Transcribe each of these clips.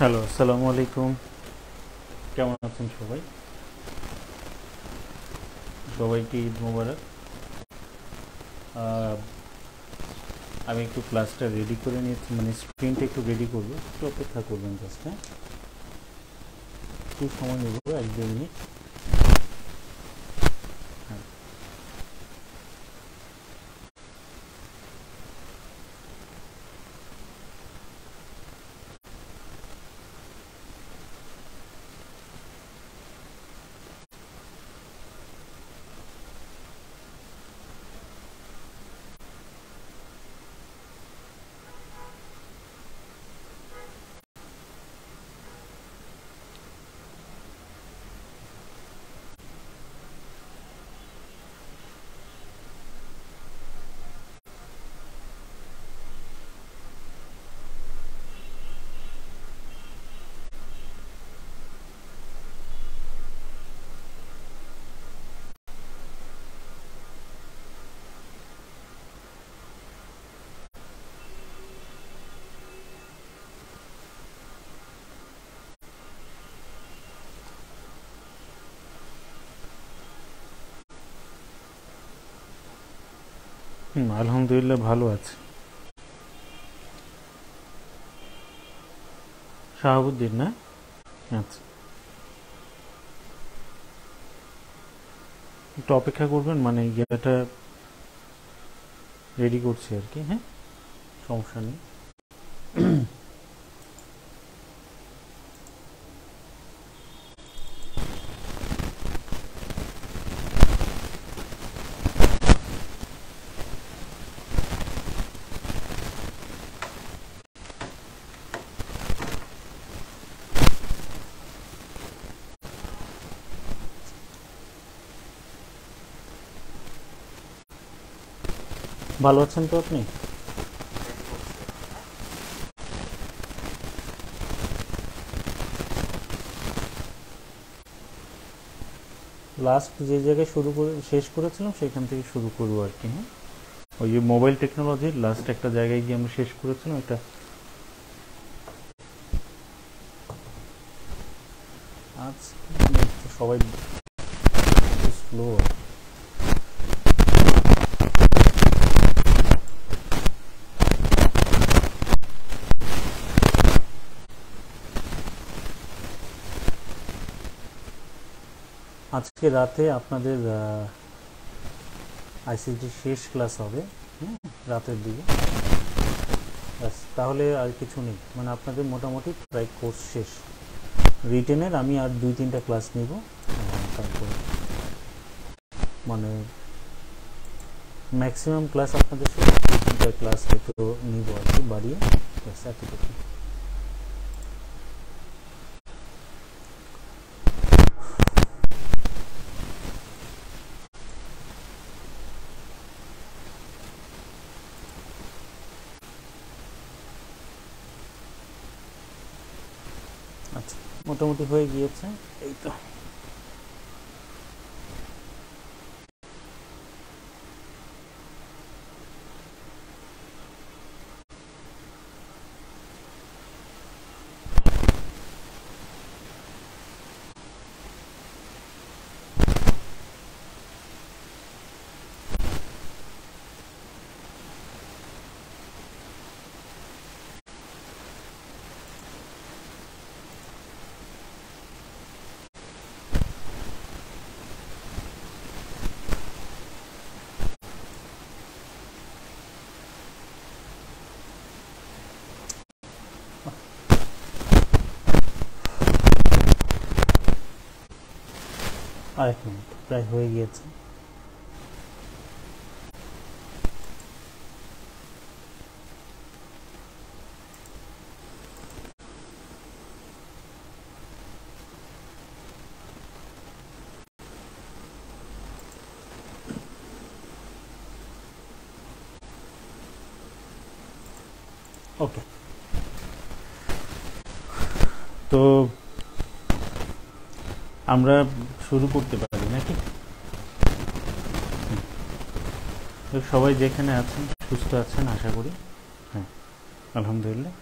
Hello, আসসালামু আলাইকুম। কেমন আছেন সবাই? সবাইকে ঈদ মোবারক। আহ, আমি একটু ক্লাসটা রেডি করে নিয়েছি, মানে স্ক্রিনটা একটু রেডি করবো, একটু অপেক্ষা করবেন জাস্ট। হ্যাঁ, একটু সময় নেব, 1-2 মিনিট। হ্যাঁ। আলহামদুলিল্লাহ ভালো আছে। শাহাবুদ্দিন না? আচ্ছা, একটু অপেক্ষা করবেন, মানে ইয়েটা রেডি করছি আর কি। হ্যাঁ, সমস্যা নেই। ভালো আছেন তো আপনি? লাস্ট যে জায়গায় শুরু করে শেষ করেছিলাম সেখান থেকে শুরু করবো আর কি। হ্যাঁ, ওই যে মোবাইল টেকনোলজির লাস্ট একটা জায়গায় গিয়ে আমরা শেষ করেছিলাম এটা। আজ সবাই স্লো। আজকে রাতে আপনাদের আইসিটি শেষ ক্লাস হবে। হুম, রাতের দিকে। ব্যাস, তাহলে আর কিছু নেই, মানে আপনাদের মোটামুটি প্রায় কোর্স শেষ। রিটেনের আমি আর 2-3টা ক্লাস নিব। তারপর মানে ম্যাক্সিমাম ক্লাস আপনাদের সাথে 2-3টা ক্লাস হয়তো নিব আর কি, বাড়িয়ে। ব্যাস, এতটুকু। আচ্ছা, মোটামুটি হয়ে গিয়েছে। এই তো। আরেক মিনিট, প্রায় হয়ে গিয়েছে। ওকে, তো আমরা শুরু করতে পারি নাকি? তো সবাই যেখানে আছেন সুস্থ আছেন আশা করি। হ্যাঁ, আলহামদুলিল্লাহ।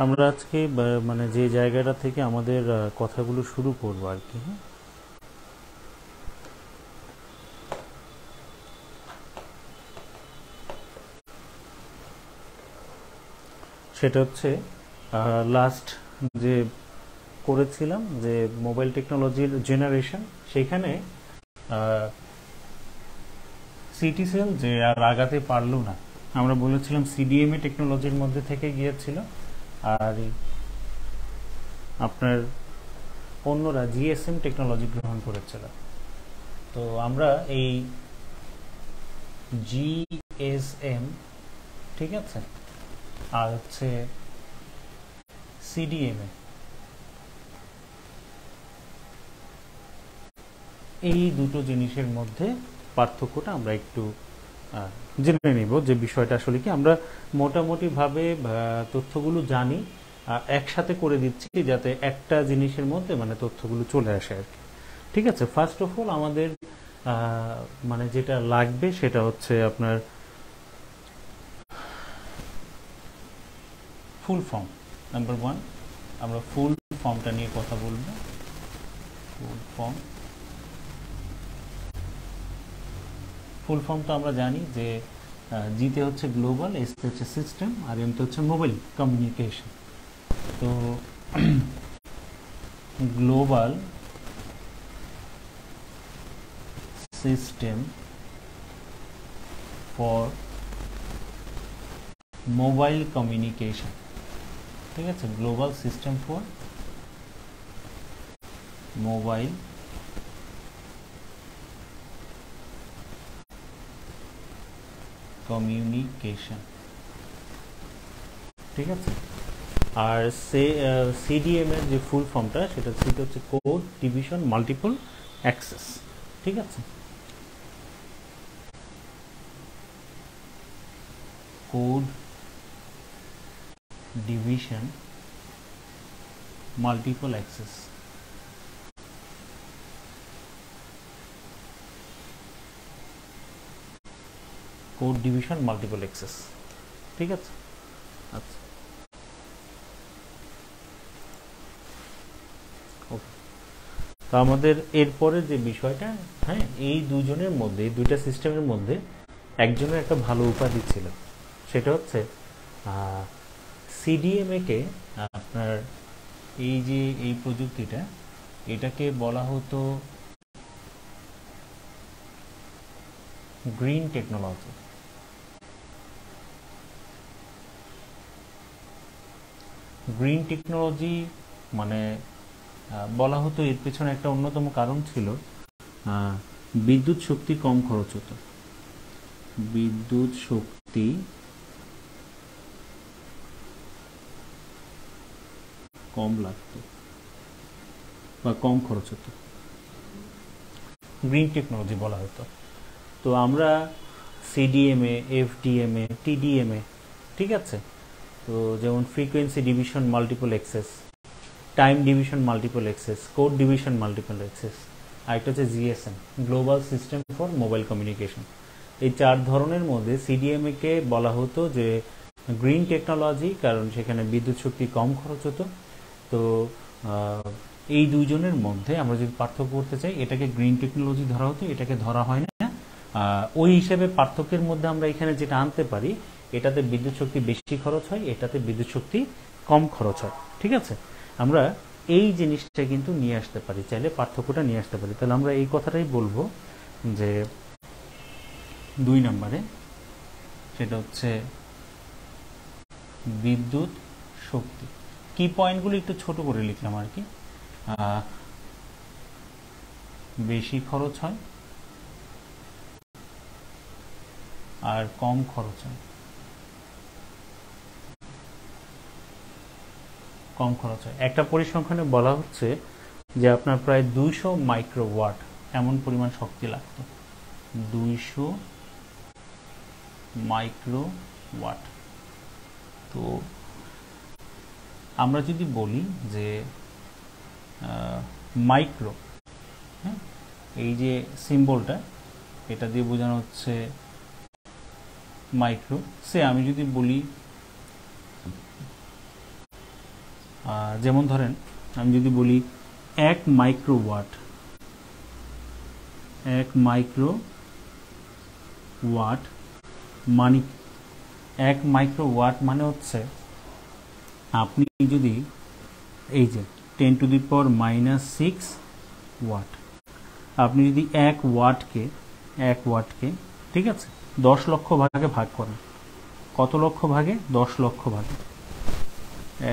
আমরা আজকে মানে যে জায়গাটা থেকে আমাদের কথাগুলো শুরু করব আর কি, হ্যাঁ। সেটা হচ্ছে লাস্ট যে করেছিলাম যে মোবাইল টেকনোলজির জেনারেশন, সেখানে সিটি সেল যে আর আগাতে পারলো না, আমরা বলেছিলাম সিডিএমএ টেকনোলজির মধ্যে থেকে গিয়েছিল, আর আপনার অন্যরা জিএসএম টেকনোলজি গ্রহণ করেছিল। তো আমরা এই জিএসএম, ঠিক আছে, আর হচ্ছে সিডিএমএ, এই দুটো জিনিসের মধ্যে পার্থক্যটা আমরা একটু জেনে নিব, যে বিষয়টা আসলে কি। আমরা মোটামুটিভাবে তথ্যগুলো জানি, একসাথে করে দিচ্ছি যাতে একটা জিনিসের মধ্যে মানে তথ্যগুলো চলে আসে আর কি, ঠিক আছে। ফার্স্ট অফ অল আমাদের মানে যেটা লাগবে সেটা হচ্ছে আপনার ফুল ফর্ম। নাম্বার ওয়ান, আমরা ফুল ফর্মটা নিয়ে কথা বলবো। ফুল ফর্ম, ফুল ফর্ম তো আমরা জানি যে জিতে হচ্ছে গ্লোবাল, এসতে হচ্ছে সিস্টেম, আর এমতে হচ্ছে মোবাইল কমিউনিকেশন। তো global system for mobile communication, ঠিক আছে, global system for mobile communication, ঠিক আছে। আর সিডিএম এর যে ফুল ফর্মটা সেটা হচ্ছে কোড ডিভিশন মাল্টিপল অ্যাক্সেস, ঠিক আছে। Code division multiple access, code division multiple access, ঠিক আছে। আচ্ছা, ওকে। তো আমাদের এরপরে যে বিষয়টা, হ্যাঁ, এই দুজনের মধ্যে, এই দুইটা সিস্টেমের মধ্যে একজনের একটা ভালো উপাধি ছিল, সেটা হচ্ছে সিডিএমএ কে আপনার এই যে এই প্রযুক্তিটা, এটাকে বলা হতো গ্রিন টেকনোলজি। গ্রিন টেকনোলজি মানে বলা হতো, এর পেছনে একটা অন্যতম কারণ ছিল বিদ্যুৎ শক্তি কম খরচ হতো, বিদ্যুৎ শক্তি কম লাগতো বা কম খরচ হতো, গ্রিন টেকনোলজি বলা হতো। তো আমরা সিডিএমএ, এফডিএমএ, টিডিএমএ, ঠিক আছে, তো যেমন frequency division multiple access, time division multiple access, code division multiple access, আর একটা হচ্ছে GSM, global system for mobile communication. এই চার ধরনের মধ্যে সিডিএমএ কে বলা হতো যে গ্রিন টেকনোলজি, কারণ সেখানে বিদ্যুৎ শক্তি কম খরচ হতো। তো এই দুইজনের মধ্যে আমরা যদি পার্থক্য করতে চাই, এটাকে গ্রিন টেকনোলজি ধরা হতো, এটাকে ধরা হয় না। ওই হিসেবে পার্থক্যের মধ্যে আমরা এখানে যেটা আনতে পারি, এটাতে বিদ্যুৎ শক্তি বেশি খরচ হয়, এটাতে বিদ্যুৎ শক্তি কম খরচ হয়, ঠিক আছে। আমরা এই জিনিসটা কিন্তু নিয়ে আসতে পারি, চাইলে পার্থক্যটা নিয়ে আসতে পারি। তাহলে আমরা এই কথাটাই বলবো যে 2 নম্বরে, সেটা হচ্ছে বিদ্যুৎ শক্তি। কি পয়েন্টগুলো একটু ছোট করে লিখলাম আর কি। বেশি খরচ হয় আর কম খরচ হয়, কম খরচ হয়। একটা পরিসংখ্যানে বলা হচ্ছে যে আপনার প্রায় 200 মাইক্রোওয়াট এমন পরিমাণ শক্তি লাগতো, 200 মাইক্রোওয়াট। তো আমরা যদি বলি যে মাইক্রো, হ্যাঁ, এই যে সিম্বলটা, এটা দিয়ে বোঝানো হচ্ছে মাইক্রো। সে আমি যদি বলি যেমন ধরেন আমি যদি বলি 1 মাইক্রোওয়াট, 1 মাইক্রোওয়াট মানে 1 মাইক্রোওয়াট মানে হচ্ছে আপনি যদি এই যে 10⁻⁻6 ওয়াট, আপনি যদি 1 ওয়াটকে ঠিক আছে 10 লক্ষ ভাগে ভাগ করেন, কত লক্ষ ভাগে? 10 লক্ষ ভাগে,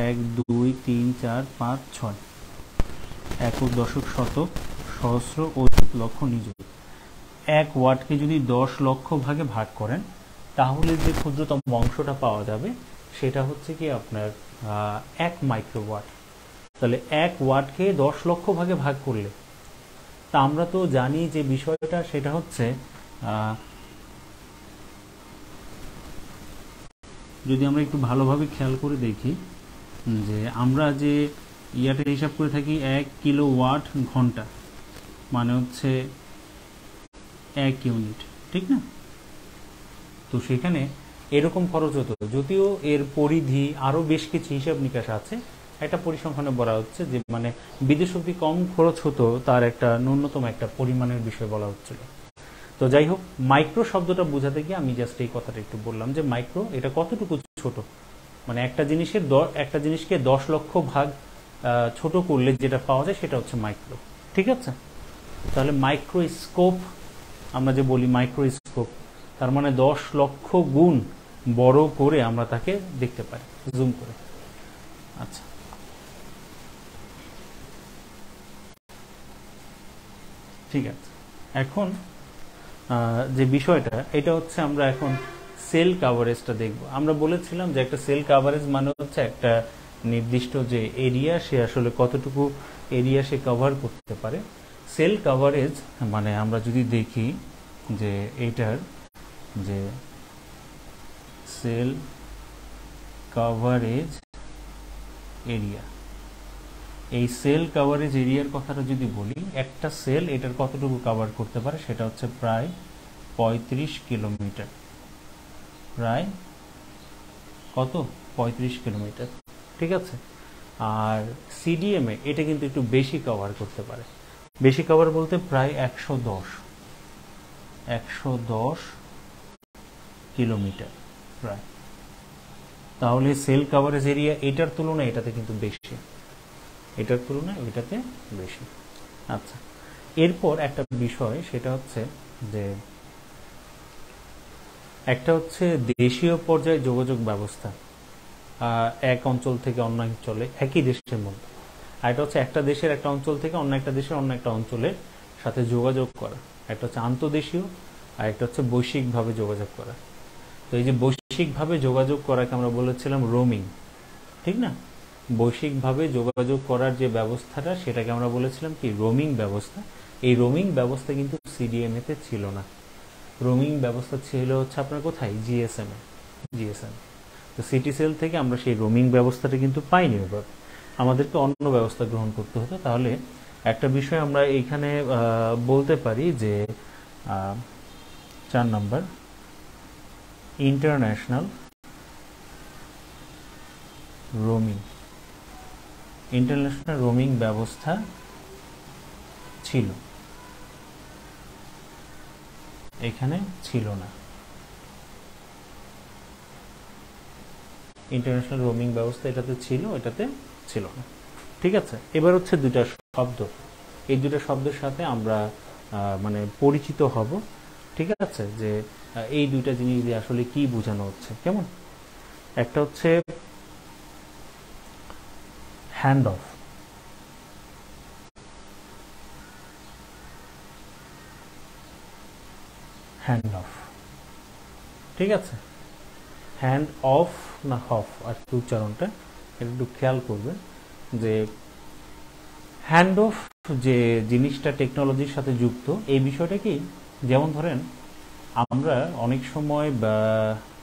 1 2 3 4 5 6, একক দশক শতক সহস্র অযুত লক্ষ নিযুত। 1 ওয়াটকে যদি 10 লক্ষ ভাগে ভাগ করেন তাহলে যে ক্ষুদ্রতম অংশটা পাওয়া যাবে সেটা হচ্ছে কি আপনার 1 মাইক্রোওয়াট। তাহলে 1 ওয়াটকে 10 লক্ষ ভাগে ভাগ করলে, তা আমরা তো জানি যে বিষয়টা সেটা হচ্ছে যদি আমরা একটু ভালোভাবে খেয়াল করে দেখি যে আমরা যে ইয়াটা হিসাব করে থাকি 1 কিলোওয়াট ঘন্টা মানে হচ্ছে 1 ইউনিট, ঠিক না? তো সেখানে এরকম খরচ হতো, যদিও এর পরিধি আরও বেশ কিছু হিসাব নিকাশ আছে। একটা পরিসংখ্যানে বলা হচ্ছে যে মানে বিদ্যুৎ শক্তি কম খরচ হতো তার একটা ন্যূনতম একটা পরিমাণের বিষয় বলা হচ্ছিল। তো যাই হোক, মাইক্রো শব্দটা বোঝাতে গিয়ে আমি জাস্ট এই কথাটা একটু বললাম যে মাইক্রো এটা কতটুকু ছোট, মানে একটা জিনিসকে 10 লক্ষ ভাগ ছোট করলে যেটা পাওয়া যায় সেটা হচ্ছে মাইক্রো, ঠিক আছে? তাহলে মাইক্রোস্কোপ আমরা যে বলি মাইক্রোস্কোপ, তার মানে 10 লক্ষ গুণ বড় করে আমরা তাকে দেখতে পারি জুম করে। আচ্ছা, ঠিক আছে। এখন যে বিষয়টা এটা হচ্ছে আমরা এখন সেল কাভারেজটা দেখব। আমরা বলেছিলাম যে একটা সেল কাভারেজ মানে হচ্ছে একটা নির্দিষ্ট যে এরিয়া সে আসলে কতটুকু এরিয়া সে কভার করতে পারে। সেল কাভারেজ মানে আমরা যদি দেখি যে এটার যে সেল কাভারেজ এরিয়া, এই সেল কাভারেজ এরিয়ার কথাটা যদি বলি, একটা সেল এটার কতটুকু কভার করতে পারে সেটা হচ্ছে প্রায় 35 কিলোমিটার, প্রায় কত? 35 কিলোমিটার, ঠিক আছে? আর সিডিএমএ এটা কিন্তু একটু বেশি কভার করতে পারে, বেশি কভার বলতে প্রায় 110 কিলোমিটার প্রায়। তাহলে সেল কাভারেজ এরিয়া এটার তুলনায় এটাতে কিন্তু বেশি, এটার তুলনায় ওইটাতে বেশি। আচ্ছা, এরপর একটা বিষয় সেটা হচ্ছে যে একটা হচ্ছে দেশীয় পর্যায়ে যোগাযোগ ব্যবস্থা, এক অঞ্চল থেকে অন্য অঞ্চলে একই দেশের মধ্যে, আর এটা হচ্ছে একটা দেশের একটা অঞ্চল থেকে অন্য একটা দেশের অন্য একটা অঞ্চলের সাথে যোগাযোগ করা। একটা হচ্ছে আন্তঃদেশীয় আর একটা হচ্ছে বৈশ্বিকভাবে যোগাযোগ করা। তো এই যে বৈশ্বিকভাবে যোগাযোগ করাকে আমরা বলেছিলাম রোমিং, ঠিক না? বৈশ্বিকভাবে যোগাযোগ করার যে ব্যবস্থাটা সেটাকে আমরা বলেছিলাম কি রোমিং ব্যবস্থা। এই রোমিং ব্যবস্থা কিন্তু সিডিএমএ তে ছিল না। রোমিং ব্যবস্থা ছিল হচ্ছে আপনার কোথায়? জিএসএম। তো সিটিসেল থেকে আমরা সেই রোমিং ব্যবস্থাটা কিন্তু পাইনি, এবার আমাদেরকে অন্য ব্যবস্থা গ্রহণ করতে হতো। তাহলে একটা বিষয় আমরা এইখানে বলতে পারি যে 4 নম্বর ইন্টারন্যাশনাল রোমিং ব্যবস্থা ছিল, এখানে ছিল না। ইন্টারন্যাশনাল রোমিং ব্যবস্থা এটাতে ছিল, এটাতে ছিল না, ঠিক আছে? এবার হচ্ছে দুটা শব্দ, এই দুটা শব্দের সাথে আমরা মানে পরিচিত হব, ঠিক আছে? যে এই দুইটা জিনিস দিয়ে আসলে কি বোঝানো হচ্ছে, কেমন? একটা হচ্ছে হ্যান্ড অফ, ঠিক আছে? হ্যান্ড অফ না হফ আর কি উচ্চারণটা একটু খেয়াল করবেন যে হ্যান্ড অফ যে জিনিসটা টেকনোলজির সাথে যুক্ত, এই বিষয়টা কি, যেমন ধরেন আমরা অনেক সময়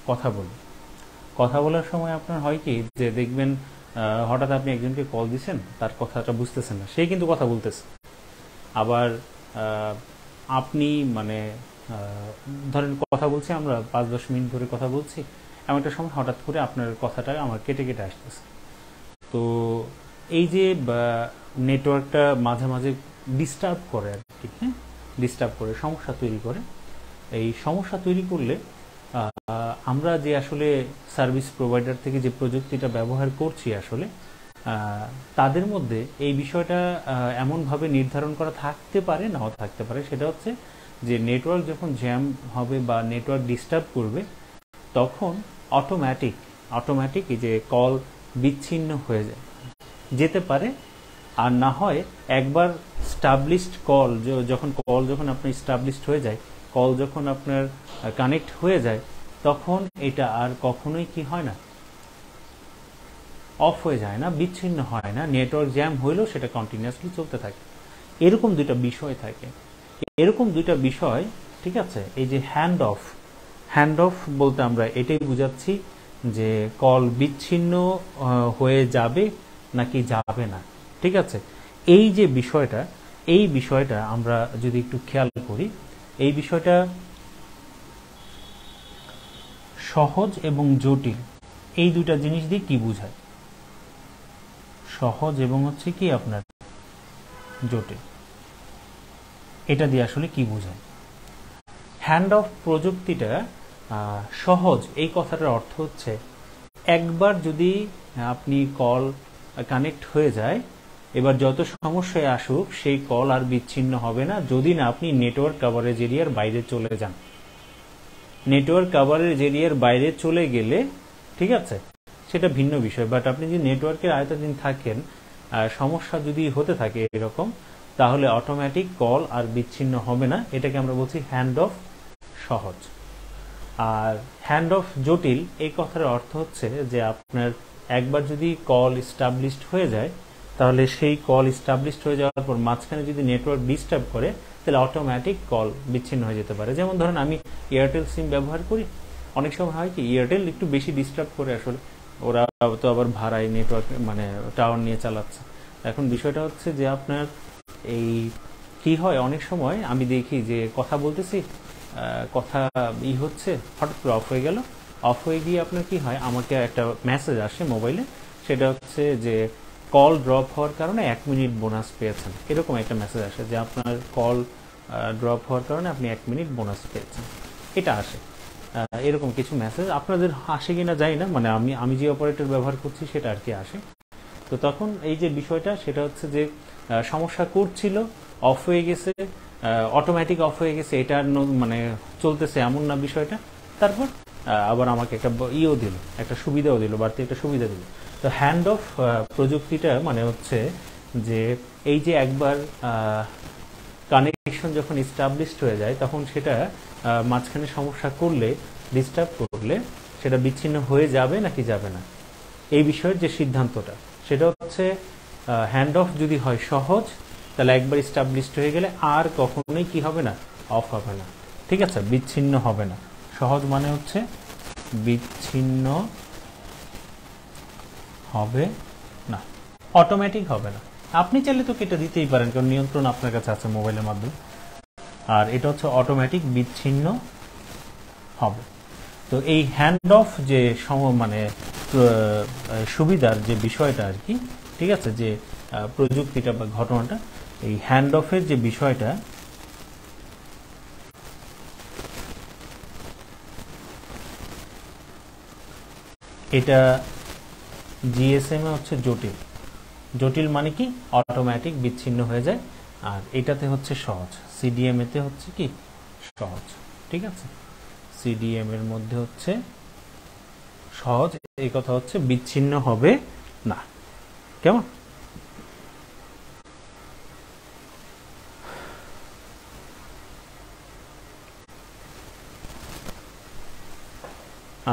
কথা বলার সময় আপনার হয় কি যে দেখবেন হঠাৎ আপনি একজনকে কল দিচ্ছেন, তার কথাটা বুঝতেছেন না, সে কিন্তু কথা বলতেছে। আবার আপনি মানে ধরেন কথা বলছি, আমরা 5-10 মিনিট ধরে কথা বলছি, এমন একটা সময় হঠাৎ করে আপনার কথাটা আমার কেটে কেটে আসতেছে। তো এই যে নেটওয়ার্কটা মাঝে মাঝে ডিস্টার্ব করে আর কি, হ্যাঁ, ডিস্টার্ব করে, সমস্যা তৈরি করে। এই সমস্যা তৈরি করলে আমরা যে আসলে সার্ভিস প্রোভাইডার থেকে যে প্রযুক্তিটা ব্যবহার করছি আসলে তাদের মধ্যে এই বিষয়টা এমনভাবে নির্ধারণ করা থাকতে পারে, নাও থাকতে পারে। সেটা হচ্ছে যে নেটওয়ার্ক যখন জ্যাম হবে বা নেটওয়ার্ক ডিস্টার্ব করবে তখন অটোমেটিক এই যে কল বিচ্ছিন্ন হয়ে যেতে পারে। আর না হয় একবার স্টাবলিশড কল, যখন আপনার স্টাবলিশড হয়ে যায়, কল যখন আপনার কানেক্ট হয়ে যায়, তখন এটা আর কখনোই কি হয় না, অফ হয়ে যায় না, বিচ্ছিন্ন হয় না। নেটওয়ার্ক জ্যাম হইলেও সেটা কন্টিনিউয়াসলি চলতে থাকে। এরকম দুইটা বিষয় থাকে, এরকম দুইটা বিষয়, ঠিক আছে। এই যে হ্যান্ড অফ বলতে আমরা এটাই বুঝাচ্ছি যে কল বিচ্ছিন্ন হয়ে যাবে নাকি যাবে না, ঠিক আছে। এই যে বিষয়টা আমরা যদি একটু খেয়াল করি, এই বিষয়টা সহজ এবং জটিল, এই দুইটা জিনিস দিয়ে কি বোঝায়? সহজ এবং হচ্ছে কি আপনার জটিল, এটা দিয়ে আসলে কি বোঝায়? হ্যান্ড অফ প্রযুক্তিটা সহজ, এই কথাটার অর্থ হচ্ছে একবার যদি আপনি কল কানেক্ট হয়ে যায়, এবার যত সমস্যায় আসুক সেই কল আর বিচ্ছিন্ন হবে না যদি না আপনি নেটওয়ার্ক কাভারেজ এরিয়ার বাইরে চলে যান। নেটওয়ার্ক কাভারেজ এরিয়ার বাইরে চলে গেলে, ঠিক আছে, সেটা ভিন্ন বিষয়। বাট আপনি যদি নেটওয়ার্কের আয়তাধীন থাকেন, সমস্যা যদি হতে থাকে এরকম, তাহলে অটোমেটিক কল আর বিচ্ছিন্ন হবে না। এটাকে আমরা বলছি হ্যান্ড অফ সহজ। আর হ্যান্ড অফ জটিল, এই কথার অর্থ হচ্ছে যে আপনার একবার যদি কল এস্টাবলিশড হয়ে যায়, তাহলে সেই কল এস্টাবলিশড হয়ে যাওয়ার পর মাঝখানে যদি নেটওয়ার্ক ডিস্টার্ব করে, তাহলে অটোমেটিক কল বিচ্ছিন্ন হয়ে যেতে পারে। যেমন ধরেন আমি এয়ারটেল সিম ব্যবহার করি, অনেক সময় হয় কি এয়ারটেল একটু বেশি ডিস্টার্ব করে, আসলে ওরা তো আবার ভাড়ায় নেটওয়ার্ক মানে টাওয়ার নিয়ে চালাচ্ছে। এখন বিষয়টা হচ্ছে যে আপনার এই কি হয়, অনেক সময় আমি দেখি যে কথা বলতেছি, কথা হচ্ছে, হঠাৎ করে অফ হয়ে গেল। অফ হয়ে গিয়ে আপনার কি হয়, আমাকে একটা মেসেজ আসে মোবাইলে, সেটা হচ্ছে যে কল ড্রপ হওয়ার কারণে 1 মিনিট বোনাস পেয়েছেন। এরকম একটা মেসেজ আসে যে আপনার কল ড্রপ হওয়ার কারণে আপনি 1 মিনিট বোনাস পেয়েছেন, এটা আসে। এরকম কিছু মেসেজ আপনাদের আসে কিনা জানি না, মানে আমি যে অপারেটর ব্যবহার করছি সেটা আর কি আসে। তো তখন এই যে বিষয়টা, সেটা হচ্ছে যে সমস্যা করছিল, অফ হয়ে গেছে, অটোমেটিক অফ হয়ে গেছে, এটা মানে চলতেছে এমন না বিষয়টা। তারপর আবার আমাকে একটা দিল, একটা সুবিধাও দিল, বাড়তি একটা সুবিধা দিল। তো হ্যান্ড অফ প্রযুক্তিটা মানে হচ্ছে যে এই যে একবার কানেকশন যখন এস্টাবলিশড হয়ে যায়, তখন সেটা মাঝখানে সমস্যা করলে, ডিস্টার্ব করলে, সেটা বিচ্ছিন্ন হয়ে যাবে নাকি যাবে না, এই বিষয়ের যে সিদ্ধান্তটা, সেটা হচ্ছে হ্যান্ড অফ যদি হয় সহজ, তাহলে একবার এস্টাবলিশড হয়ে গেলে আর কখনোই কি হবে না, অফ হবে না, ঠিক আছে, বিচ্ছিন্ন হবে না। সহজ মানে হচ্ছে বিচ্ছিন্ন হবে না, অটোমেটিক হবে না। আপনি চাইলে তো কেটে দিতেই পারেন, কারণ নিয়ন্ত্রণ আপনার কাছে আছে মোবাইলের মাধ্যমে। আর এটা হচ্ছে অটোমেটিক বিচ্ছিন্ন হবে। তো এই হ্যান্ড অফ যে মানে সুবিধার যে বিষয়টা আর কি, ঠিক আছে, যে প্রযুক্তিটা বা ঘটনাটা, এই হ্যান্ড অফের যে বিষয়টা, এটা জিএসএম এ হচ্ছে জটিল মানে কি, অটোমেটিক বিচ্ছিন্ন হয়ে যায়। আর এটাতে হচ্ছে সহজ, সিডিএম এতে হচ্ছে কি সহজ, ঠিক আছে। সিডিএম এর মধ্যে হচ্ছে সহজ, এই কথা হচ্ছে বিচ্ছিন্ন হবে না। কেমন?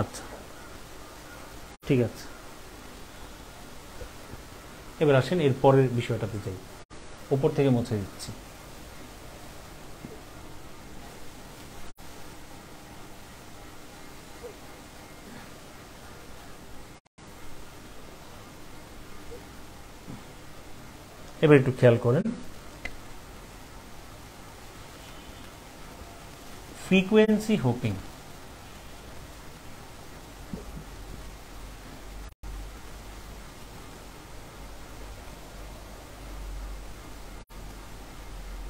আচ্ছা, ঠিক আছে। এবার আসেন এর পরের বিষয়টাতে যাই, উপর থেকে মুছে দিচ্ছি। এবার একটু খেয়াল করেন, ফ্রিকোয়েন্সি হোপিং,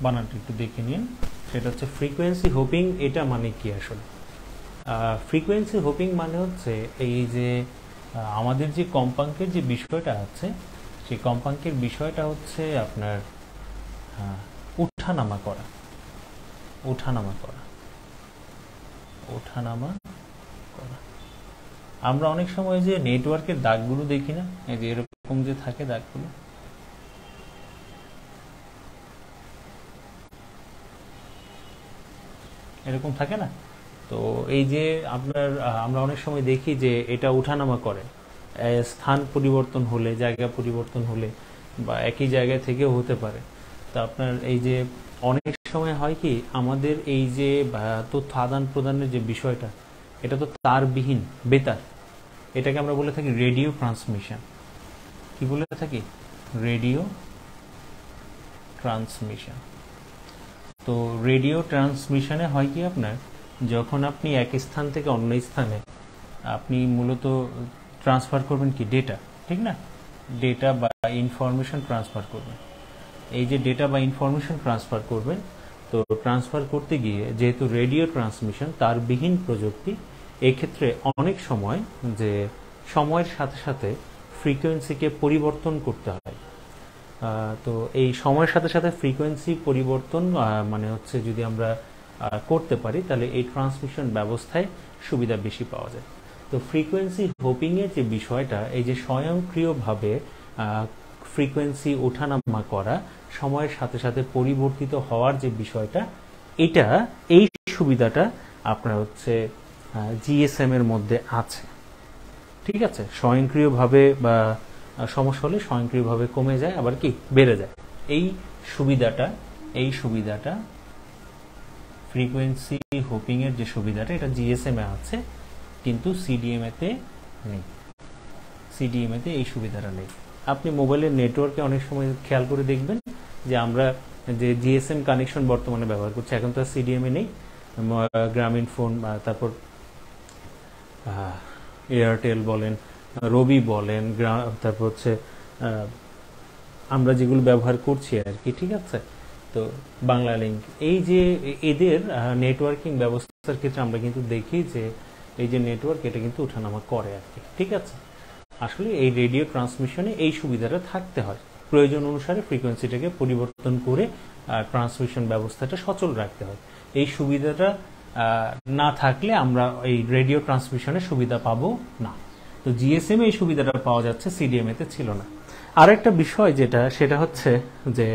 বানানটা একটু দেখে নিন। সেটা হচ্ছে ফ্রিকোয়েন্সি হোপিং। এটা মানে কি আসলে? ফ্রিকোয়েন্সি হোপিং মানে হচ্ছে এই যে আমাদের যে কম্পাঙ্কের যে বিষয়টা আছে, সেই কম্পাঙ্কের বিষয়টা হচ্ছে আপনার ওঠানামা করা, ওঠানামা করা, ওঠানামা করা। আমরা অনেক সময় যে নেটওয়ার্কের দাগগুলো দেখি না, এই যে এরকম যে থাকে দাগগুলো, এরকম থাকে না? তো এই যে আপনার আমরা অনেক সময় দেখি যে এটা ওঠানামা করে, স্থান পরিবর্তন হলে, জায়গা পরিবর্তন হলে, বা একই জায়গা থেকেও হতে পারে। তো আপনার এই যে অনেক সময় হয় কি, আমাদের এই যে তথ্য আদান প্রদানের যে বিষয়টা, এটা তো তারবিহীন, বেতার। এটাকে আমরা বলে থাকি রেডিও ট্রান্সমিশন। কি বলে থাকি? Radio transmission. তো রেডিও ট্রান্সমিশনে হয় কি আপনার, যখন আপনি এক স্থান থেকে অন্য স্থানে আপনি মূলত ট্রান্সফার করবেন কি ডেটা, ঠিক না? ডেটা বা ইনফরমেশন ট্রান্সফার করবেন। এই যে ডেটা বা ইনফরমেশন ট্রান্সফার করবেন, তো ট্রান্সফার করতে গিয়ে যেহেতু রেডিও ট্রান্সমিশন তারবিহীন প্রযুক্তি, এক্ষেত্রে অনেক সময় যে সময়ের সাথে সাথে ফ্রিকোয়েন্সিকে পরিবর্তন করতে হয়। তো এই সময়ের সাথে সাথে ফ্রিকোয়েন্সি পরিবর্তন মানে হচ্ছে যদি আমরা করতে পারি, তাহলে এই ট্রান্সমিশন ব্যবস্থায় সুবিধা বেশি পাওয়া যায়। তো ফ্রিকোয়েন্সি হোপিংয়ের যে বিষয়টা, এই যে স্বয়ংক্রিয়ভাবে ফ্রিকোয়েন্সি ওঠানামা করা, সময়ের সাথে সাথে পরিবর্তিত হওয়ার যে বিষয়টা, এটা এই সুবিধাটা আপনার হচ্ছে জিএসএম এর মধ্যে আছে। ঠিক আছে? স্বয়ংক্রিয়ভাবে বা সমস্যা হলে স্বয়ংক্রিয়ভাবে কমে যায়, আবার কি বেড়ে যায়। এই সুবিধাটা ফ্রিকোয়েন্সি হোপিং এর যে সুবিধাটা, এটা জিএসএম এ আছে, কিন্তু সিডিএম এতে নেই। সিডিএম এতে এই সুবিধাটা নেই। আপনি মোবাইলের নেটওয়ার্কে অনেক সময় খেয়াল করে দেখবেন যে আমরা যে জিএসএম কানেকশন বর্তমানে ব্যবহার করছি, এখন তো সিডিএম এ নেই। গ্রামীণ ফোন, তারপর এয়ারটেল বলেন, রবি বলেন, তারপর হচ্ছে আমরা যেগুলো ব্যবহার করছি আর কি, ঠিক আছে? তো বাংলা লিঙ্ক, এই যে এদের নেটওয়ার্কিং ব্যবস্থার ক্ষেত্রে আমরা কিন্তু দেখি যে এই যে নেটওয়ার্ক, এটা কিন্তু ওঠানামা করে আর কি, ঠিক আছে? আসলে এই রেডিও ট্রান্সমিশনে এই সুবিধাটা থাকতে হয়, প্রয়োজন অনুসারে ফ্রিকোয়েন্সিটাকে পরিবর্তন করে ট্রান্সমিশন ব্যবস্থাটা সচল রাখতে হয়। এই সুবিধাটা না থাকলে আমরা এই রেডিও ট্রান্সমিশনের সুবিধা পাবো না। তো জিএসএম এই সুবিধাটা পাওয়া যাচ্ছে, সিডিএম এতে ছিল না। আর একটা বিষয় যেটা, সেটা হচ্ছে যে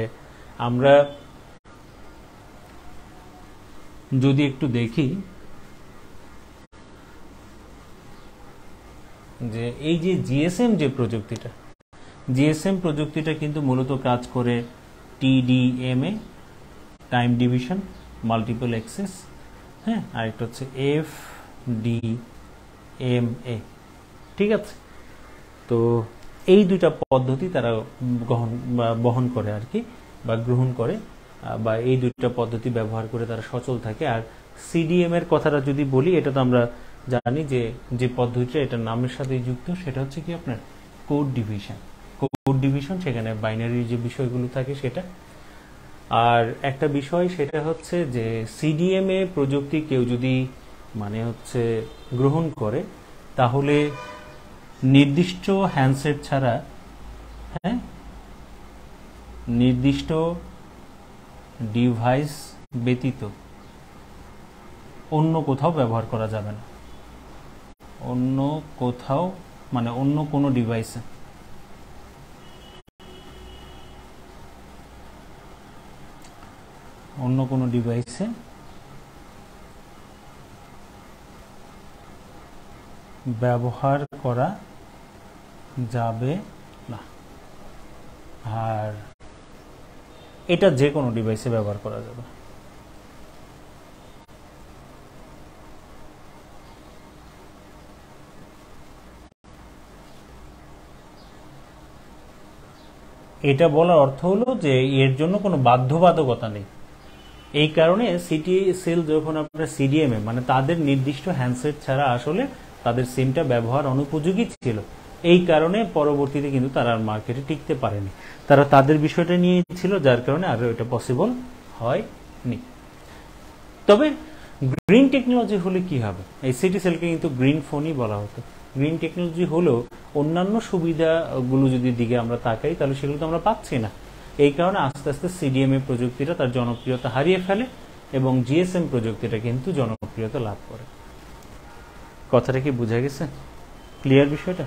আমরা যদি একটু দেখি যে এই যে জিএসএম যে প্রযুক্তিটা, জিএসএম প্রযুক্তিটা কিন্তু মূলত কাজ করে টিডিএমএ, টাইম ডিভিশন, মাল্টিপল অ্যাক্সেস, হ্যাঁ, আর একটা হচ্ছে এফডিএমএ, ঠিক আছে? তো এই দুইটা পদ্ধতি তারা বহন করে আর কি, বা গ্রহণ করে, বা এই দুইটা পদ্ধতি ব্যবহার করে তারা সচল থাকে। আর সিডিএম এর কথাটা যদি বলি, এটা তো আমরা জানি যে যে পদ্ধতিটা এটা নামের সাথে যুক্ত, সেটা হচ্ছে কি আপনার কোড ডিভিশন। কোড ডিভিশন, সেখানে বাইনারি যে বিষয়গুলো থাকে সেটা। আর একটা বিষয় সেটা হচ্ছে যে সিডিএমএ প্রযুক্তি কেউ যদি মানে হচ্ছে গ্রহণ করে, তাহলে নির্দিষ্ট হ্যান্ডসেট ছাড়া, হ্যাঁ, নির্দিষ্ট ডিভাইস ব্যতীত অন্য কোথাও ব্যবহার করা যাবে না। অন্য কোথাও মানে অন্য কোনো ডিভাইসে, অন্য কোনো ডিভাইসে ব্যবহার করা যাবে না। আর এটা যে কোনো ডিভাইসে ব্যবহার করা যাবে। এটা বলার অর্থ হলো যে এর জন্য কোনো বাধ্যবাধকতা নেই। এই কারণে সিটি সেল যখন আপনার সিডিএমএ মানে তাদের নির্দিষ্ট হ্যান্ডসেট ছাড়া আসলে তাদের সিমটা ব্যবহার অনুপযোগী ছিল, এই কারণে পরবর্তীতে কিন্তু তারা মার্কেটে টিকতে পারেনি। তারা তাদের বিষয়টা নিয়ে ছিল, যার কারণে আর এটা পসিবল হয়নি। তবে গ্রিন টেকনোলজি হলে কি হবে, এই সিটি সেলকে কিন্তু গ্রিন ফোনই বলা হতো। গ্রিন টেকনোলজি হলেও অন্যান্য সুবিধাগুলো যদি দিকে আমরা তাকাই তাহলে সেগুলো তো আমরা পাচ্ছি না। এই কারণে আস্তে আস্তে সিডিএমএ প্রযুক্তিটা তার জনপ্রিয়তা হারিয়ে ফেলে এবং জিএসএম প্রযুক্তিটা কিন্তু জনপ্রিয়তা লাভ করে। কথাটা কি বোঝা গেছে? ক্লিয়ার বিষয়টা?